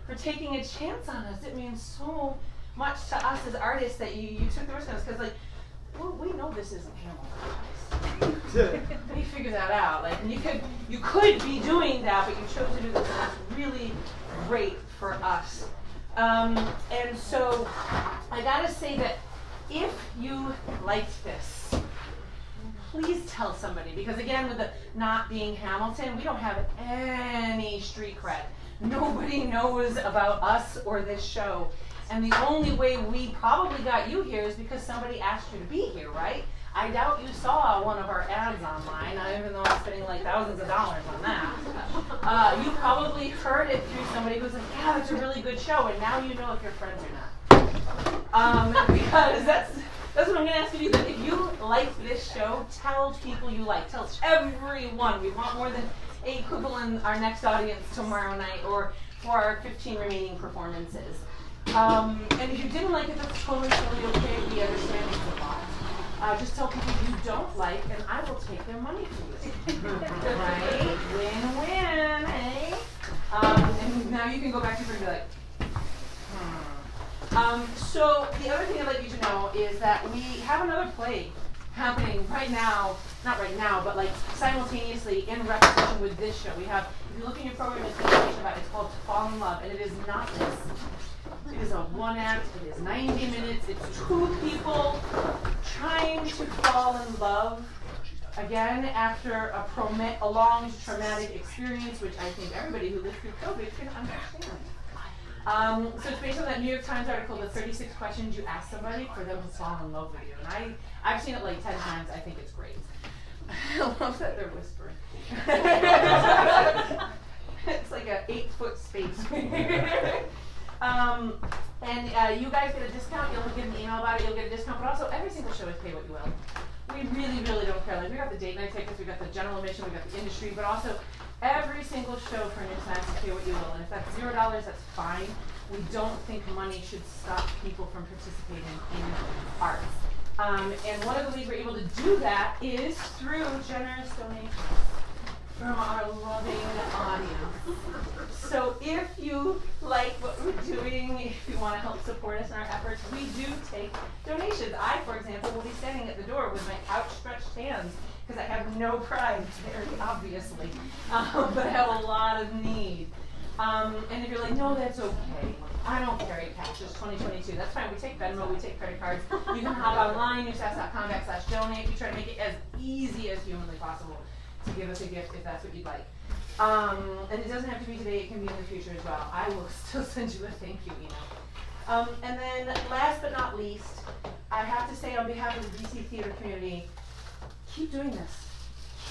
for taking a chance on us. It means so much to us as artists that you took the risk on us, because like, well, we know this isn't Hamilton, guys. We figured that out. Like, and you could be doing that, but you chose to do this, and that's really great for us. And so I gotta say that if you liked this, please tell somebody, because again, with the not being Hamilton, we don't have any street cred. Nobody knows about us or this show. And the only way we probably got you here is because somebody asked you to be here, right? I doubt you saw one of our ads online, even though I'm spending like thousands of dollars on that. You probably heard it through somebody who's like, yeah, it's a really good show, and now you know if you're friends or not. Because that's what I'm going to ask you to do. That if you like this show, tell people you like. Tell everyone. We want more than 8 people in our next audience tomorrow night or for our 15 remaining performances. And if you didn't like it, that's totally okay. We understand it's a lot. Just tell people you don't like, and I will take their money for you. Right? Win-win, eh? And now you can go back to your friend and be like, so the other thing I'd like you to know is that we have another play happening right now, not right now, but like simultaneously in repetition with this show. We have, if you look in your program, it's information about it. It's called To Fall in Love, and it is not this. It is a one act, it is 90 minutes, it's 2 people trying to fall in love again after a long traumatic experience, which I think everybody who lived through COVID can understand. So it's based on that New York Times article, the 36 questions you ask somebody for them to fall in love with you. And I've seen it like 10 times, I think it's great. I love that they're whispering. It's like an 8-foot space. And you guys get a discount. You'll get an email about it. You'll get a discount. But also, every single show is pay what you will. We really, really don't care. Like, we got the date night tickets, we got the general admission, we got the industry, but also every single show for New Snacks is pay what you will. And if that's $0, that's fine. We don't think money should stop people from participating in arts. And one of the ways we're able to do that is through generous donations from our loving audience. So if you like what we're doing, if you want to help support us in our efforts, we do take donations. I, for example, will be standing at the door with my outstretched hands because I have no pride, very obviously, but I have a lot of need. And if you're like, no, that's okay. I don't carry cash. It's 2022. That's fine. We take Venmo. We take credit cards. You can hop online, newstats.com/donate. We try to make it as easy as humanly possible to give us a gift if that's what you'd like. And it doesn't have to be today, it can be in the future as well. I will still send you a thank you email. And then last but not least, I have to say on behalf of the DC theater community, keep doing this.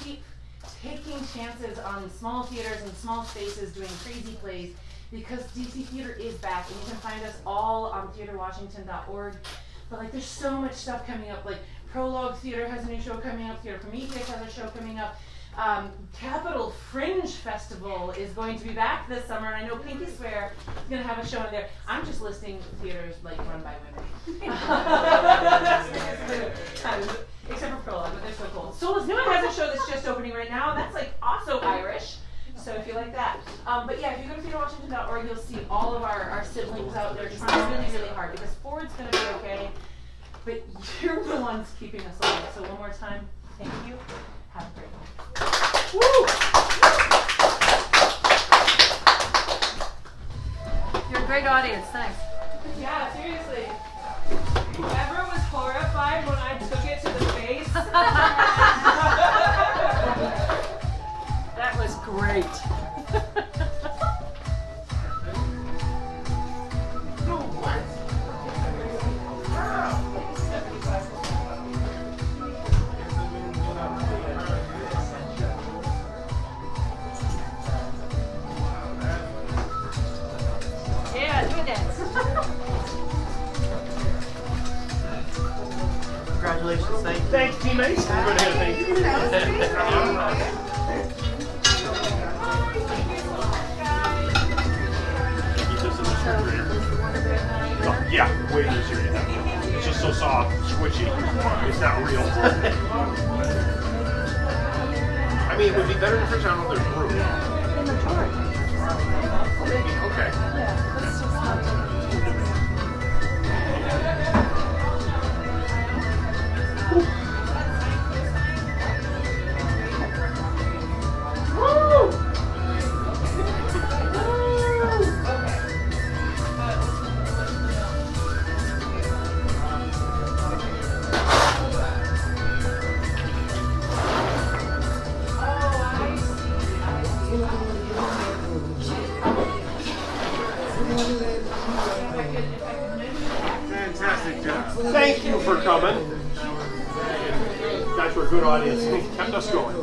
Keep taking chances on small theaters and small spaces doing crazy plays, because DC theater is back, and you can find us all on theaterwashington.org. But like, there's so much stuff coming up. Like Prologue Theater has a new show coming up. Theater Prometheus has a show coming up. Capital Fringe Festival is going to be back this summer, and I know Pinky Swear is going to have a show in there. I'm just listing theaters like run by women. Except for Prologue, but they're so cool. Solus Nua has a show that's just opening right now, and that's like also Irish. So if you like that. But yeah, if you go to theaterwashington.org, you'll see all of our siblings out there trying really, really hard, because Ford's going to be okay, but you're the ones keeping us alive. So one more time, thank you. Have a great one. Woo! You're a great audience, thanks. Yeah, seriously. Whoever was horrified when I took it to the face. That was great. Yeah, do a dance. Congratulations, thank you. Thanks, teammates. We're going to have a thank you. Keep this in the refrigerator. Oh, yeah, way easier to have. It's just so soft, squishy. It's not real. I mean, it would be better in the fridge. I don't know if there's room. In the drawer. Maybe, okay. Yeah, let's just not. Thank you for coming. You guys were a good audience. They kept us going.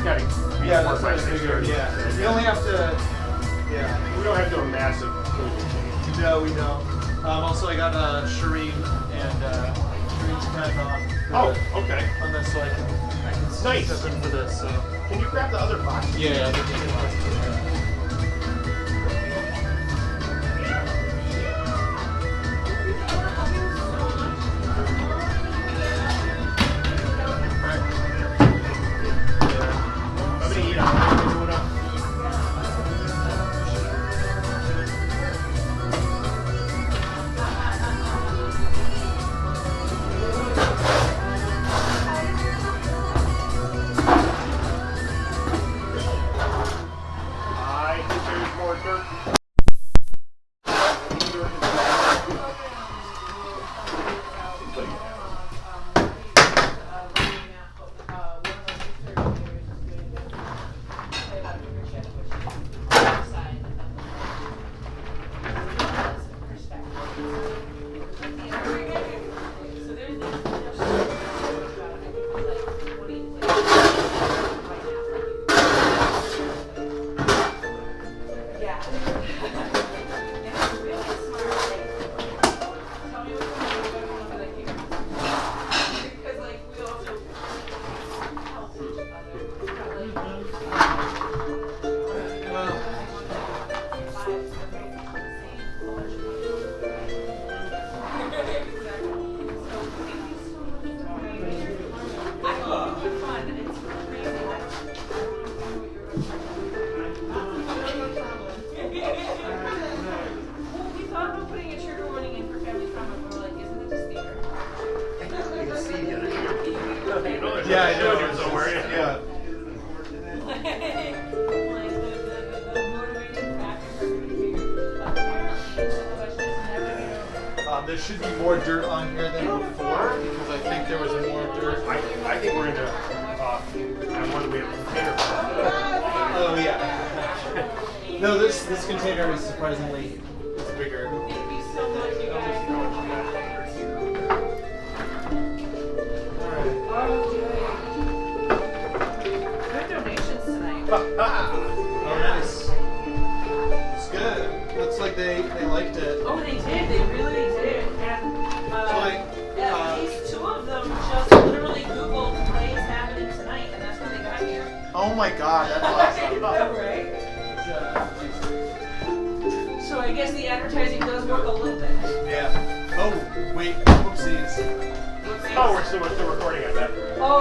She's got to Yeah, that's what I figured. Yeah. We only have to. Yeah. We don't have to do a massive change. No, we don't. Also, I got Shireen and Shireen's kind of Oh, okay. on this, so I can Nice. step in for this. So. Can you grab the other box? Yeah, I think we can. Yeah, I know. Somewhere. Yeah. There should be more dirt on here than before because I think there was more dirt. I think we're into one we have a container for. Oh yeah. No, this container is surprisingly bigger. Good donations tonight. Oh, nice. It's good. Looks like they liked it. Oh, they did. They really did. And at So, least two of them just literally Googled plays happening tonight, and that's how they got here. oh my God, that's awesome. Right? So I guess the advertising does work a little bit. Yeah. Oh, wait. Whoopsies. Whoopsies. Oh, we're still recording, I bet. Oh.